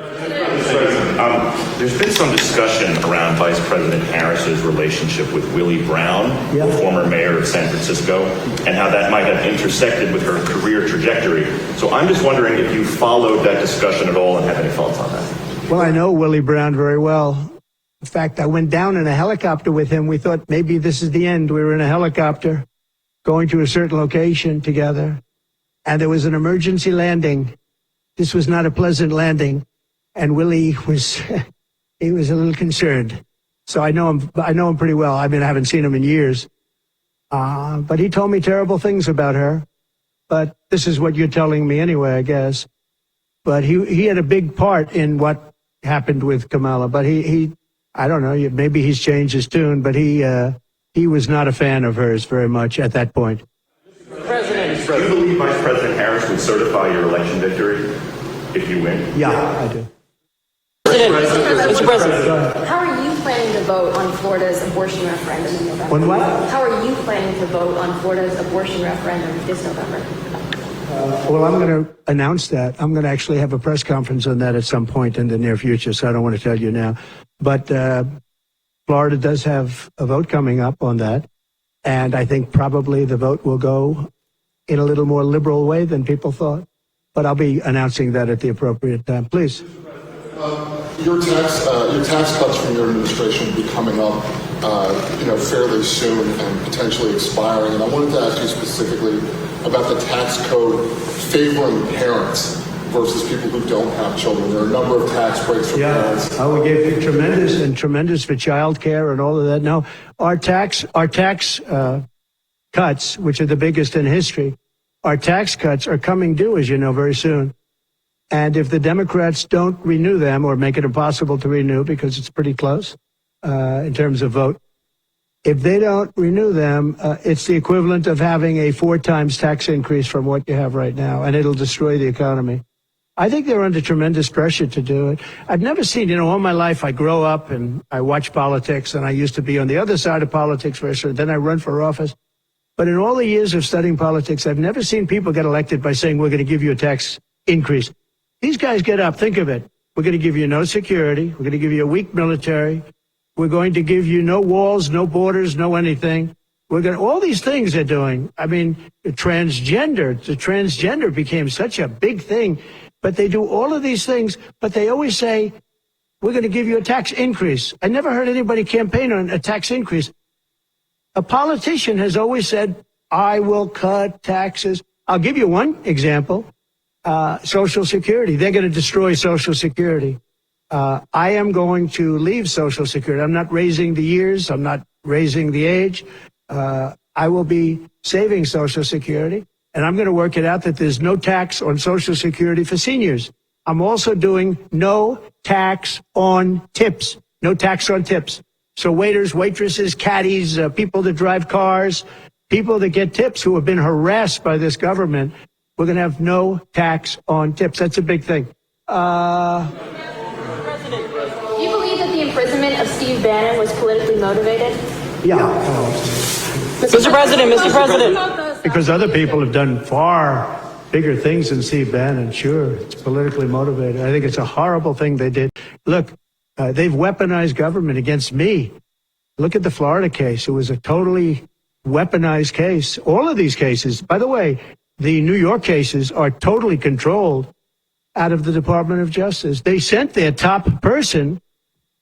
There's been some discussion around Vice President Harris's relationship with Willie Brown, the former mayor of San Francisco, and how that might have intersected with her career trajectory. So I'm just wondering if you followed that discussion at all and have any thoughts on that. Well, I know Willie Brown very well. In fact, I went down in a helicopter with him. We thought maybe this is the end. We were in a helicopter going to a certain location together, and there was an emergency landing. This was not a pleasant landing, and Willie was he was a little concerned. So I know him pretty well. I mean, I haven't seen him in years, but he told me terrible things about her. But this is what you're telling me anyway, I guess. But he had a big part in what happened with Kamala. But he I don't know, maybe he's changed his tune, but he he was not a fan of hers very much at that point. Do you believe Vice President Harris would certify your election victory if you win? Yeah, I do. Mr. President, how are you planning to vote on Florida's abortion referendum in November? On what? How are you planning to vote on Florida's abortion referendum this November? Well, I'm going to announce that. I'm going to actually have a press conference on that at some point in the near future, so I don't want to tell you now. But Florida does have a vote coming up on that, and I think probably the vote will go in a little more liberal way than people thought. But I'll be announcing that at the appropriate time. Please. Your tax cuts from your administration will be coming up, fairly soon and potentially expiring. And I wanted to ask you specifically about the tax code favoring parents versus people who don't have children. There are a number of tax breaks for parents. We gave you tremendous for child care and all of that. No, our tax cuts, which are the biggest in history, our tax cuts are coming due, as you know, very soon. And if the Democrats don't renew them or make it impossible to renew because it's pretty close in terms of vote, if they don't renew them, it's the equivalent of having a 4 times tax increase from what you have right now, and it'll destroy the economy. I think they're under tremendous pressure to do it. I've never seen, all my life I grow up and I watch politics, and I used to be on the other side of politics first, and then I run for office. But in all the years of studying politics, I've never seen people get elected by saying, we're going to give you a tax increase. These guys get up, think of it. We're going to give you no security. We're going to give you a weak military. We're going to give you no walls, no borders, no anything. All these things they're doing. I mean, the transgender became such a big thing, but they do all of these things, but they always say, we're going to give you a tax increase. I never heard anybody campaign on a tax increase. A politician has always said, I will cut taxes. I'll give you one example. Social Security. They're going to destroy Social Security. I am going to leave Social Security. I'm not raising the years. I'm not raising the age. I will be saving Social Security, and I'm going to work it out that there's no tax on Social Security for seniors. I'm also doing no tax on tips. No tax on tips. So waiters, waitresses, caddies, people that drive cars, people that get tips who have been harassed by this government, we're going to have no tax on tips. That's a big thing. Do you believe that the imprisonment of Steve Bannon was politically motivated? Yeah. Mr. President. Because other people have done far bigger things than Steve Bannon. Sure, it's politically motivated. I think it's a horrible thing they did. Look, they've weaponized government against me. Look at the Florida case. It was a totally weaponized case. All of these cases, by the way, the New York cases are totally controlled out of the Department of Justice. They sent their top person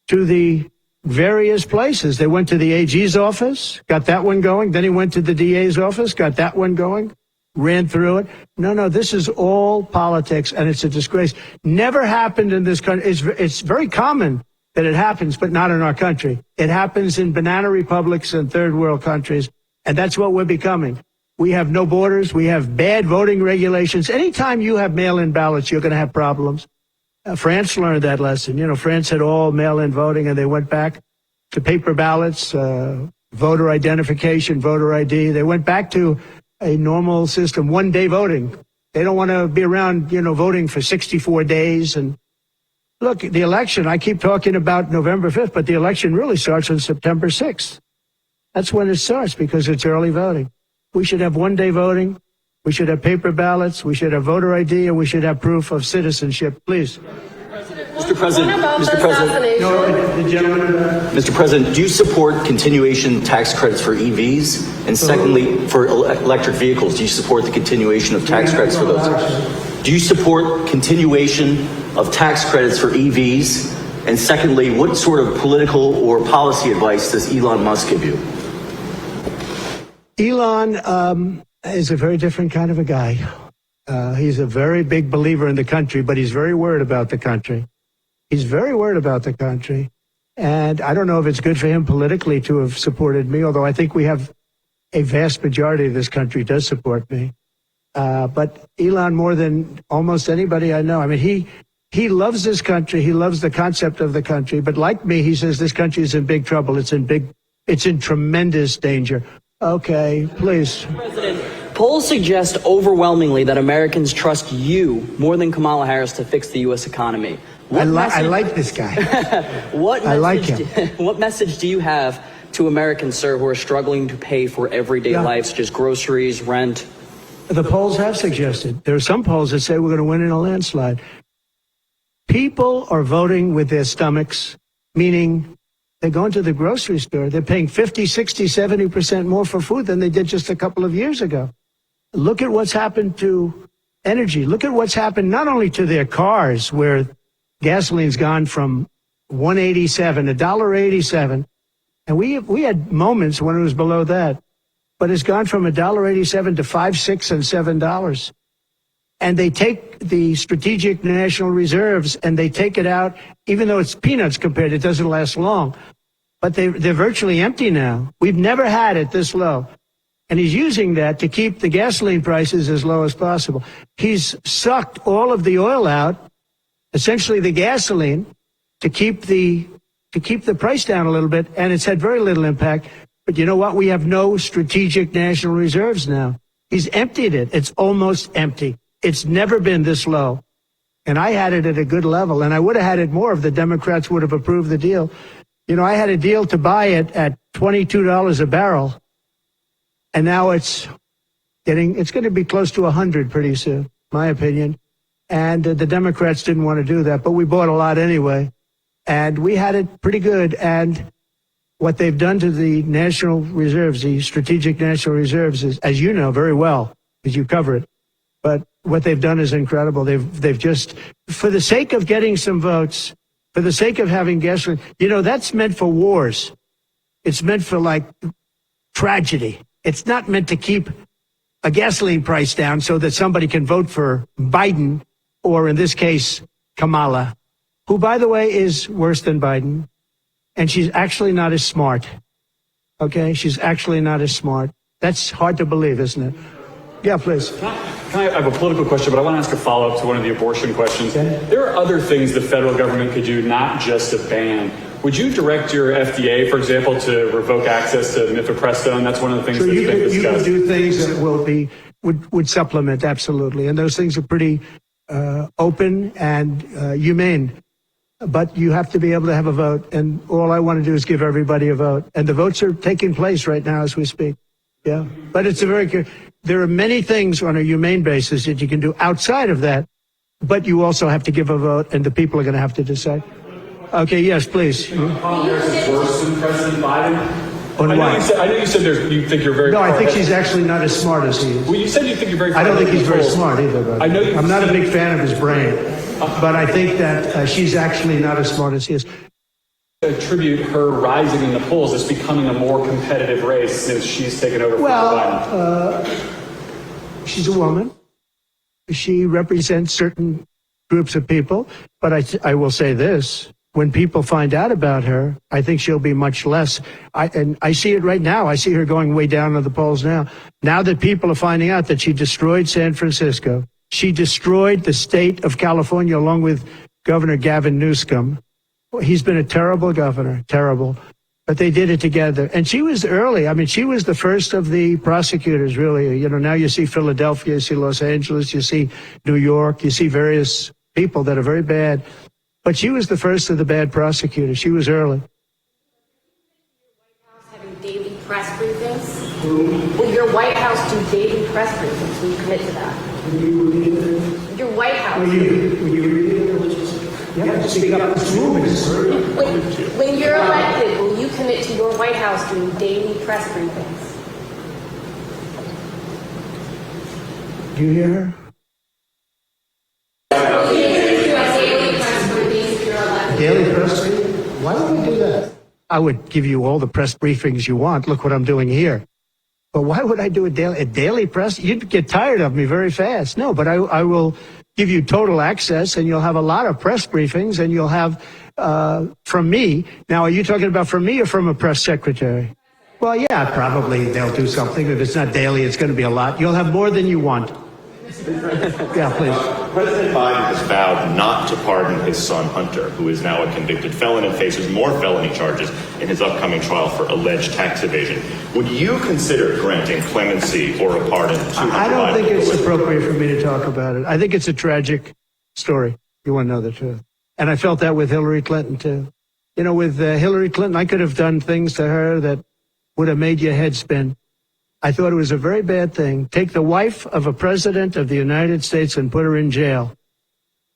to the various places. They went to the AG's office, got that one going. Then he went to the DA's office, got that one going, ran through it. No, this is all politics, and it's a disgrace. Never happened in this country. It's very common that it happens, but not in our country. It happens in banana republics and third world countries, and that's what we're becoming. We have no borders. We have bad voting regulations. Anytime you have mail-in ballots, you're going to have problems. France learned that lesson. France had all mail-in voting, and they went back to paper ballots, voter identification, voter ID. They went back to a normal system, one-day voting. They don't want to be around, voting for 64 days. And look, the election, I keep talking about November 5th, but the election really starts on September 6th. That's when it starts because it's early voting. We should have one-day voting. We should have paper ballots. We should have voter ID, and we should have proof of citizenship. Please. Mr. President, No, the gentleman. Mr. President, do you support continuation tax credits for EVs? And secondly, for electric vehicles, do you support the continuation of tax credits for those? Do you support continuation of tax credits for EVs? And secondly, what sort of political or policy advice does Elon Musk give you? Elon is a very different kind of a guy. He's a very big believer in the country, but he's very worried about the country. He's very worried about the country. And I don't know if it's good for him politically to have supported me, although I think we have a vast majority of this country does support me. But Elon, more than almost anybody I know, I mean, he loves this country. He loves the concept of the country. But like me, he says this country is in big trouble. It's in big It's in tremendous danger. Okay, please. President, polls suggest overwhelmingly that Americans trust you more than Kamala Harris to fix the U.S. economy. I like this guy. I like him. What message do you have to Americans, sir, who are struggling to pay for everyday life, such as groceries, rent? The polls have suggested. There are some polls that say we're going to win in a landslide. People are voting with their stomachs, meaning they're going to the grocery store. They're paying 50, 60, 70% more for food than they did just a couple of years ago. Look at what's happened to energy. Look at what's happened not only to their cars, where gasoline's gone from $1.87, and we had moments when it was below that, but it's gone from $1.87 to $5, $6, and $7. And they take the strategic national reserves and they take it out, even though it's peanuts compared, it doesn't last long. But they're virtually empty now. We've never had it this low. And he's using that to keep the gasoline prices as low as possible. He's sucked all of the oil out, essentially the gasoline, to keep the price down a little bit, and it's had very little impact. But you know what? We have no strategic national reserves now. He's emptied it. It's almost empty. It's never been this low. And I had it at a good level, and I would have had it more if the Democrats would have approved the deal. You know, I had a deal to buy it at $22 a barrel, and now it's going to be close to 100 pretty soon, my opinion. And the Democrats didn't want to do that, but we bought a lot anyway. And we had it pretty good. And what they've done to the national reserves, the strategic national reserves, is, as you know very well, because you cover it, but what they've done is incredible. They've just, for the sake of getting some votes, for the sake of having gasoline, you know, that's meant for wars. It's meant for like tragedy. It's not meant to keep a gasoline price down so that somebody can vote for Biden, or in this case, Kamala, who, by the way, is worse than Biden. And she's actually not as smart. Okay? She's actually not as smart. That's hard to believe, isn't it? Yeah, please. I have a political question, but I want to ask a follow-up to one of the abortion questions. Okay. There are other things the federal government could do, not just a ban. Would you direct your FDA, for example, to revoke access to mifepristone? That's one of the things that's been discussed. You can do things that would supplement, absolutely. And those things are pretty open and humane. But you have to be able to have a vote. And all I want to do is give everybody a vote. And the votes are taking place right now as we speak. Yeah. But it's there are many things on a humane basis that you can do outside of that. But you also have to give a vote, and the people are going to have to decide. Okay, yes, please. Kamala Harris is worse than President Biden? On I know you said you think you're very. No, I think she's actually not as smart as he is. Well, you said you think you're very. I don't think he's very smart either. But I know I'm not a big fan of his brain, but I think that she's actually not as smart as he is. Attribute her rising in the polls as becoming a more competitive race since she's taken over. Well, she's a woman. She represents certain groups of people, but I will say this. When people find out about her, I think she'll be much less. And I see it right now. I see her going way down in the polls now. Now that people are finding out that she destroyed San Francisco, she destroyed the state of California along with Governor Gavin Newsom. He's been a terrible governor, terrible. But they did it together. And she was early. I mean, she was the first of the prosecutors, really. You know, now you see Philadelphia, you see Los Angeles, you see New York, you see various people that are very bad. But she was the first of the bad prosecutors. She was early. Having daily press briefings? Will your White House do daily press briefings? Will you commit to that? Your White House. Will you read it? Yeah, speak up. When you're elected, will you commit to your White House doing daily press briefings? Do you hear her? Daily press briefing? Why would we do that? I would give you all the press briefings you want. Look what I'm doing here. But why would I do a daily press? You'd get tired of me very fast. No, but I will give you total access, and you'll have a lot of press briefings, and you'll have from me. Now, are you talking about from me or from a press secretary? Well, yeah, probably they'll do something. If it's not daily, it's going to be a lot. You'll have more than you want. Yeah, please. President Biden has vowed not to pardon his son Hunter, who is now a convicted felon and faces more felony charges in his upcoming trial for alleged tax evasion. Would you consider granting clemency or a pardon to Hunter I don't think Biden? it's appropriate for me to talk about it. I think it's a tragic story. You want to know the truth. And I felt that with Hillary Clinton, too. You know, with Hillary Clinton, I could have done things to her that would have made your head spin. I thought it was a very bad thing. Take the wife of a president of the United States and put her in jail.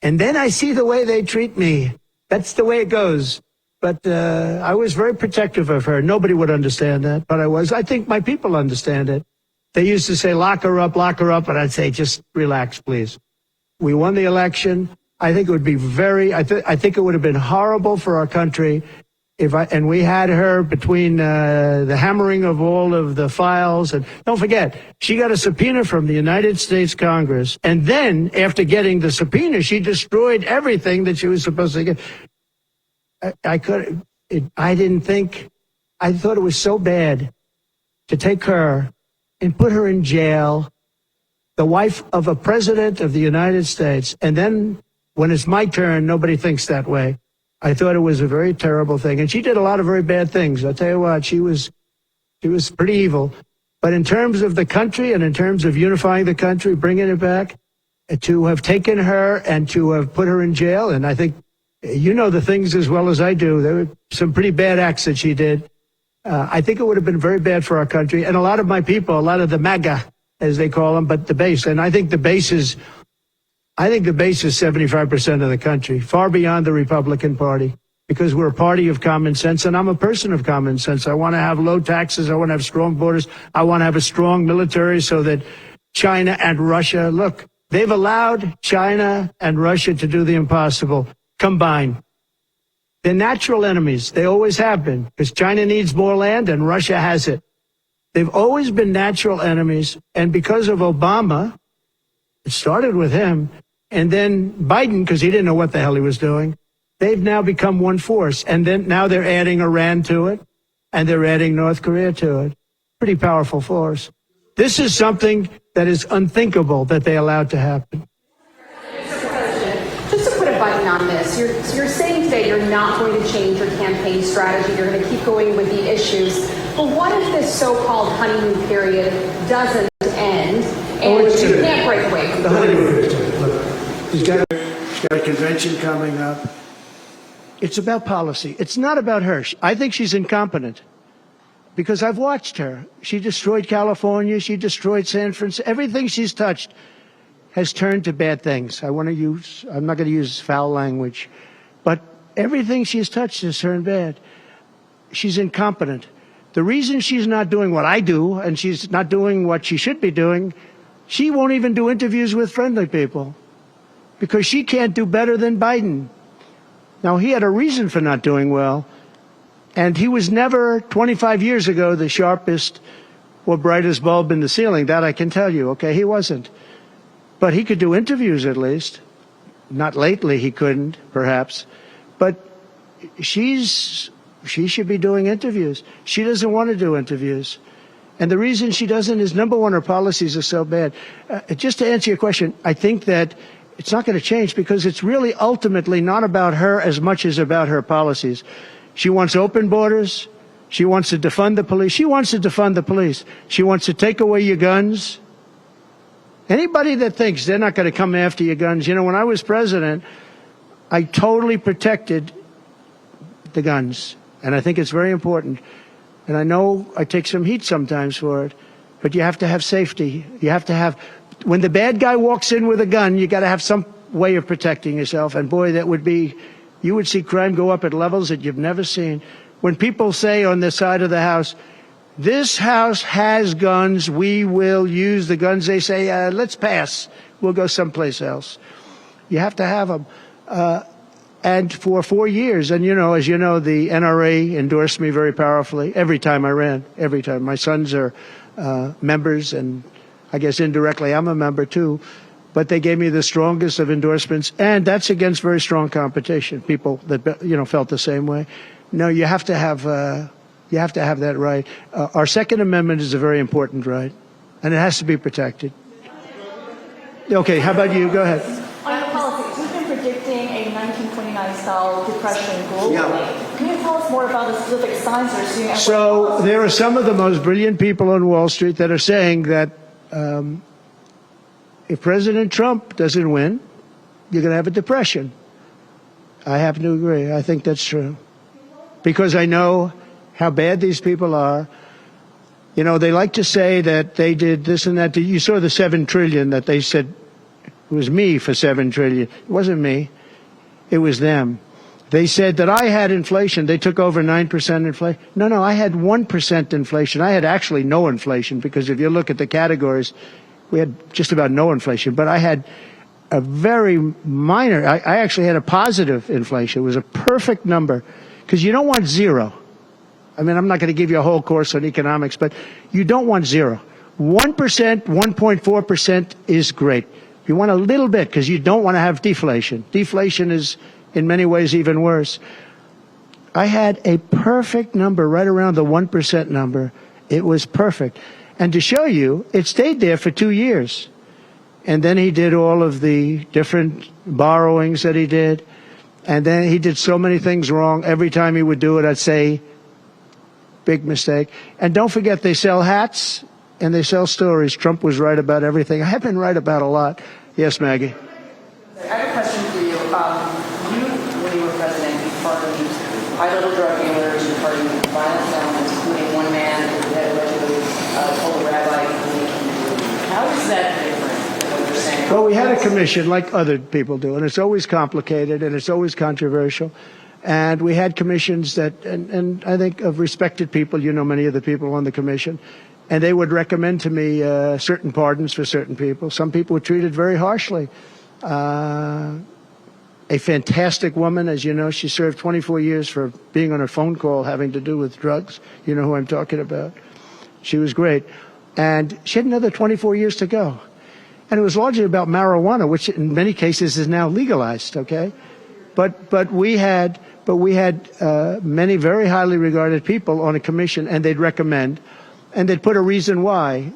And then I see the way they treat me. That's the way it goes. But I was very protective of her. Nobody would understand that, but I was. I think my people understand it. They used to say, lock her up, and I'd say, just relax, please. We won the election. I think it would be I think it would have been horrible for our country and we had her between the hammering of all of the files. And don't forget, she got a subpoena from the United States Congress. And then after getting the subpoena, she destroyed everything that she was supposed to get. I thought it was so bad to take her and put her in jail, the wife of a president of the United States. And then when it's my turn, nobody thinks that way. I thought it was a very terrible thing. And she did a lot of very bad things. I'll tell you what, she was pretty evil. But in terms of the country and in terms of unifying the country, bringing it back, to have taken her and to have put her in jail, and I think you know the things as well as I do. There were some pretty bad acts that she did. I think it would have been very bad for our country. And a lot of my people, a lot of the MAGA, as they call them, but the base. And I think the base is 75% of the country, far beyond the Republican Party, because we're a party of common sense, and I'm a person of common sense. I want to have low taxes. I want to have strong borders. I want to have a strong military so that China and Russia, look, they've allowed China and Russia to do the impossible combined. They're natural enemies. They always have been, because China needs more land and Russia has it. They've always been natural enemies, and because of Obama, it started with him, and then Biden, because he didn't know what the hell he was doing, they've now become one force. And then now they're adding Iran to it, and they're adding North Korea to it. Pretty powerful force. This is something that is unthinkable that they allowed to happen. Just to put a button on this, you're saying today you're not going to change your campaign strategy. You're going to keep going with the issues. But what if this so-called honeymoon period doesn't end and you can't break away from the honeymoon period? Look, she's got a convention coming up. It's about policy. It's not about her. I think she's incompetent because I've watched her. She destroyed California. She destroyed San Francisco. Everything she's touched has turned to bad things. I'm not going to use foul language, but everything she's touched has turned bad. She's incompetent. The reason she's not doing what I do and she's not doing what she should be doing, she won't even do interviews with friendly people because she can't do better than Biden. Now, he had a reason for not doing well, and he was never, 25 years ago, the sharpest or brightest bulb in the ceiling. That I can tell you, okay? He wasn't. But he could do interviews at least. Not lately, he couldn't, perhaps. But she should be doing interviews. She doesn't want to do interviews. And the reason she doesn't is, number one, her policies are so bad. Just to answer your question, I think that it's not going to change because it's really ultimately not about her as much as about her policies. She wants open borders. She wants to defund the police. She wants to defund the police. She wants to take away your guns. Anybody that thinks they're not going to come after your guns, you know, when I was president, I totally protected the guns. And I think it's very important. And I know I take some heat sometimes for it, but you have to have safety. You have to have, when the bad guy walks in with a gun, you got to have some way of protecting yourself. And boy, that would be, you would see crime go up at levels that you've never seen. When people say on the side of the house, this house has guns, we will use the guns, they say, let's pass. We'll go someplace else. You have to have them. And for 4 years, and you know, as you know, the NRA endorsed me very powerfully every time I ran, every time. My sons are members, and I guess indirectly I'm a member too. But they gave me the strongest of endorsements, and that's against very strong competition. People that felt the same way. No, you have to have that right. Our Second Amendment is a very important right, and it has to be protected. Okay, how about you? Go ahead. On your policy, you've been predicting a 1929-style depression globally. Yeah. Can you tell us more about the specific signs you're seeing? So there are some of the most brilliant people on Wall Street that are saying that if President Trump doesn't win, you're going to have a depression. I happen to agree. I think that's true. Because I know how bad these people are. You know, they like to say that they did this and that. You saw the $7 trillion that they said it was me for $7 trillion. It wasn't me. It was them. They said that I had inflation. They took over 9% inflation. No, I had 1% inflation. I had actually no inflation because if you look at the categories, we had just about no inflation. But I had a very minor, I actually had a positive inflation. It was a perfect number because you don't want zero. I mean, I'm not going to give you a whole course on economics, but you don't want zero. 1%, 1.4% is great. You want a little bit because you don't want to have deflation. Deflation is, in many ways, even worse. I had a perfect number right around the 1% number. It was perfect. And to show you, it stayed there for 2 years. And then he did all of the different borrowings that he did. And then he did so many things wrong. Every time he would do it, I'd say, big mistake. And don't forget, they sell hats and they sell stories. Trump was right about everything. I have been right about a lot. Yes, Maggie. I have a question for you. When you were president, you pardoned high-level drug dealers, you pardoned violent felons, including one man who had allegedly told a rabbi to make him. How is that different than what you're saying? Well, we had a commission like other people do, and it's always complicated and it's always controversial. And we had commissions that, and I think of respected people, you know many of the people on the commission, and they would recommend to me certain pardons for certain people. Some people were treated very harshly. A fantastic woman, as you know, she served 24 years for being on a phone call having to do with drugs. You know who I'm talking about. She was great. And she had another 24 years to go. And it was largely about marijuana, which in many cases is now legalized, okay? But we had many very highly regarded people on a commission, and they'd recommend, and they'd put a reason why.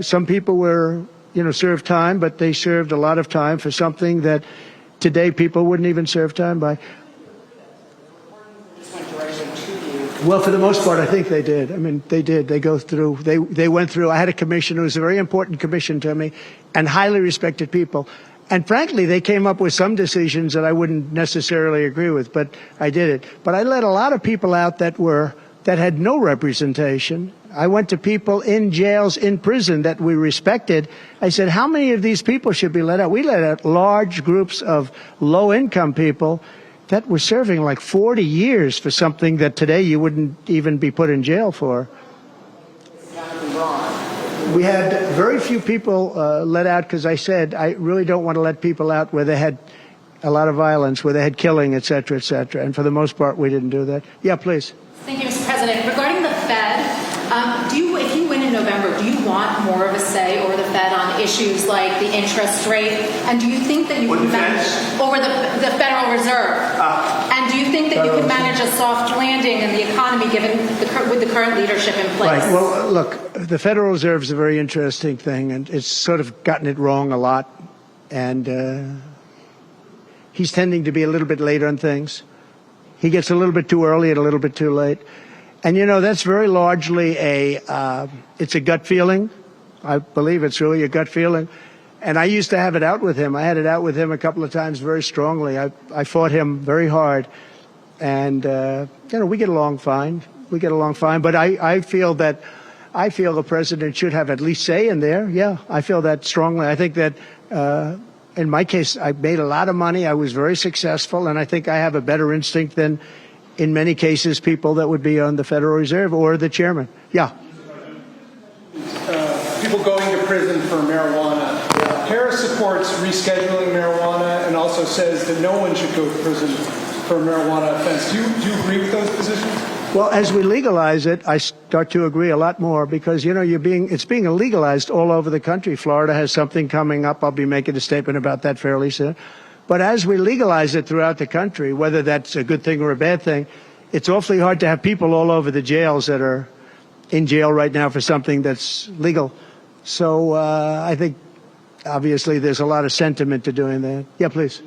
Some people were, served time, but they served a lot of time for something that today people wouldn't even serve time by. Well, for the most part, I think they did. I mean, they did. They go through. They went through. I had a commission. It was a very important commission to me, and highly respected people. And frankly, they came up with some decisions that I wouldn't necessarily agree with, but I did it. But I let a lot of people out that had no representation. I went to people in jails, in prison that we respected. I said, how many of these people should be let out? We let out large groups of low-income people that were serving like 40 years for something that today you wouldn't even be put in jail for. We had very few people let out because I said I really don't want to let people out where they had a lot of violence, where they had killing, et cetera, et cetera. And for the most part, we didn't do that. Yeah, please. Thank you, Mr. President. Regarding the Fed, if you win in November, do you want more of a say over the Fed on issues like the interest rate? And do you think that you can manage over the Federal Reserve? And do you think that you can manage a soft landing in the economy with the current leadership in place? Right. Well, look, the Federal Reserve is a very interesting thing, and it's sort of gotten it wrong a lot. And he's tending to be a little bit late on things. He gets a little bit too early and a little bit too late. And, that's very largely it's a gut feeling. I believe it's really a gut feeling. And I used to have it out with him. I had it out with him a couple of times very strongly. I fought him very hard. And, we get along fine. We get along fine. But I feel the president should have at least say in there. Yeah, I feel that strongly. I think that in my case, I made a lot of money. I was very successful. And I think I have a better instinct than, in many cases, people that would be on the Federal Reserve or the chairman. Yeah. People going to prison for marijuana. Harris supports rescheduling marijuana and also says that no one should go to prison for a marijuana offense. Do you agree with those positions? Well, as we legalize it, I start to agree a lot more because, it's being illegalized all over the country. Florida has something coming up. I'll be making a statement about that fairly soon. But as we legalize it throughout the country, whether that's a good thing or a bad thing, it's awfully hard to have people all over the jails that are in jail right now for something that's legal. So I think obviously, there's a lot of sentiment to doing that. Yeah, please.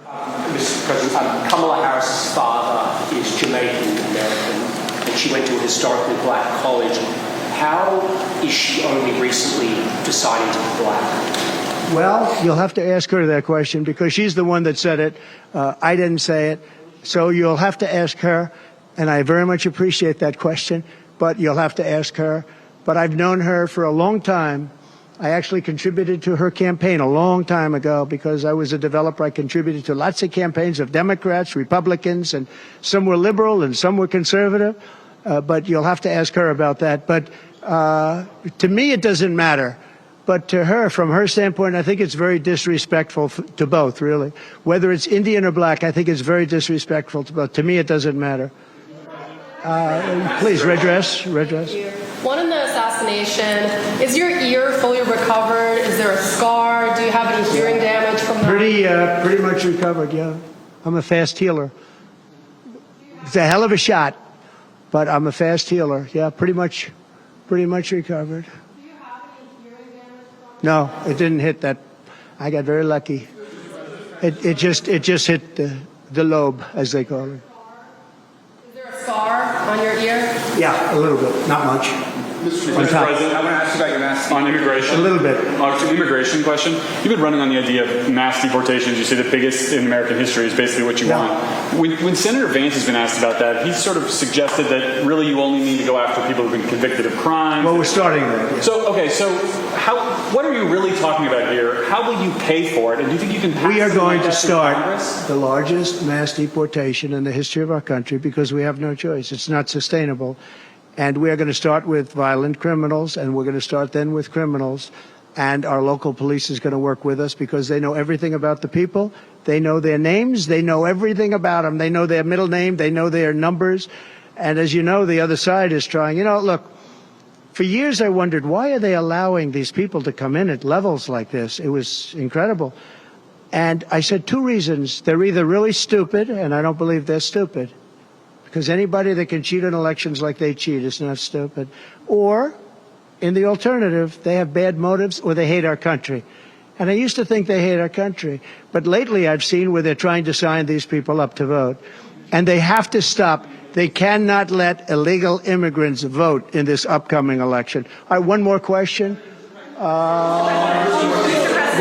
Mr. President, Kamala Harris's father is Jamaican American, and she went to a historically black college. How is she only recently deciding to be black? Well, you'll have to ask her that question because she's the one that said it. I didn't say it. So you'll have to ask her, and I very much appreciate that question, but you'll have to ask her. But I've known her for a long time. I actually contributed to her campaign a long time ago because I was a developer. I contributed to lots of campaigns of Democrats, Republicans, and some were liberal and some were conservative. But you'll have to ask her about that. But to me, it doesn't matter. But to her, from her standpoint, I think it's very disrespectful to both, really. Whether it's Indian or black, I think it's very disrespectful to both. To me, it doesn't matter. Please, red dress. One in the assassination, is your ear fully recovered? Is there a scar? Do you have any hearing damage from that? Pretty much recovered, yeah. I'm a fast healer. It's a hell of a shot, but I'm a fast healer. Yeah, pretty much recovered. Do you have any hearing damage from No, it didn't hit that. I got very lucky. It just hit the lobe, as they call it. Is there a scar on your ear? Yeah, a little bit, not much. Mr. President, I want to ask you about your mass on immigration. A little bit. Immigration question. You've been running on the idea of mass deportations. You say the biggest in American history is basically what you want. When Senator Vance has been asked about that, he's sort of suggested that really you only need to go after people who've been convicted of crimes. Well, we're starting there. Yeah. So what are you really talking about here? How will you pay for it? And do you think you can pass We are going to start Congress? the largest mass deportation in the history of our country because we have no choice. It's not sustainable. And we are going to start with violent criminals, and we're going to start then with criminals. And our local police is going to work with us because they know everything about the people. They know their names. They know everything about them. They know their middle name. They know their numbers. And as you know, the other side is trying. Look, for years I wondered, why are they allowing these people to come in at levels like this? It was incredible. And I said two reasons. They're either really stupid, and I don't believe they're stupid, because anybody that can cheat on elections like they cheat is not stupid. Or, in the alternative, they have bad motives or they hate our country. And I used to think they hate our country. But lately I've seen where they're trying to sign these people up to vote. And they have to stop. They cannot let illegal immigrants vote in this upcoming election. All right, one more question. Go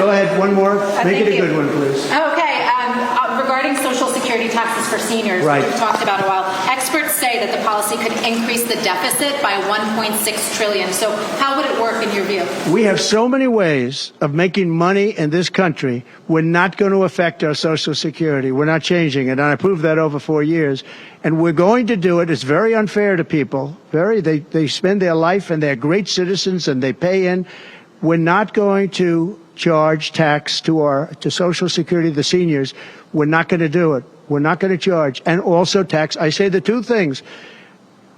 ahead, one more. Make it a good one, please. Okay, regarding Social Security taxes for seniors, right. We've talked about a while. Experts say that the policy could increase the deficit by $1.6 trillion. So how would it work in your view? We have so many ways of making money in this country. We're not going to affect our Social Security. We're not changing it. And I proved that over 4 years. And we're going to do it. It's very unfair to people. They spend their life and they're great citizens and they pay in. We're not going to charge tax to Social Security, the seniors. We're not going to do it. We're not going to charge. And also tax. I say the two things.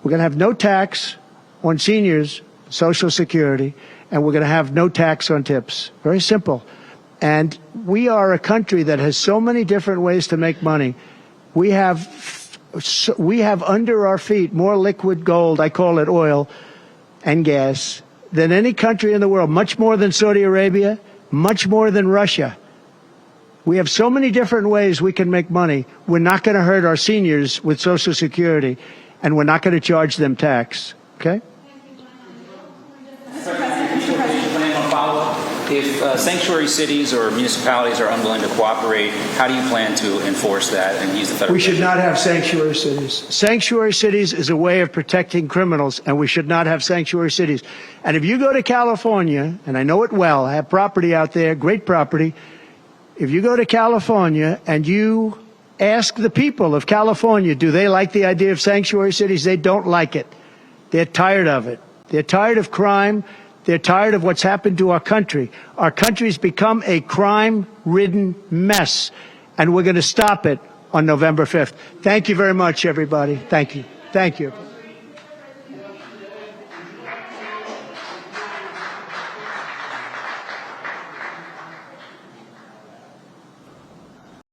We're going to have no tax on seniors, Social Security, and we're going to have no tax on tips. Very simple. And we are a country that has so many different ways to make money. We have under our feet more liquid gold, I call it oil and gas, than any country in the world, much more than Saudi Arabia, much more than Russia. We have so many different ways we can make money. We're not going to hurt our seniors with Social Security, and we're not going to charge them tax. Okay? If sanctuary cities or municipalities are unwilling to cooperate, how do you plan to enforce that and use the federal? We should not have sanctuary cities. Sanctuary cities is a way of protecting criminals, and we should not have sanctuary cities. And if you go to California, and I know it well, I have property out there, great property. If you go to California and you ask the people of California, do they like the idea of sanctuary cities? They don't like it. They're tired of it. They're tired of crime. They're tired of what's happened to our country. Our country's become a crime-ridden mess, and we're going to stop it on November 5th. Thank you very much, everybody. Thank you. Thank you.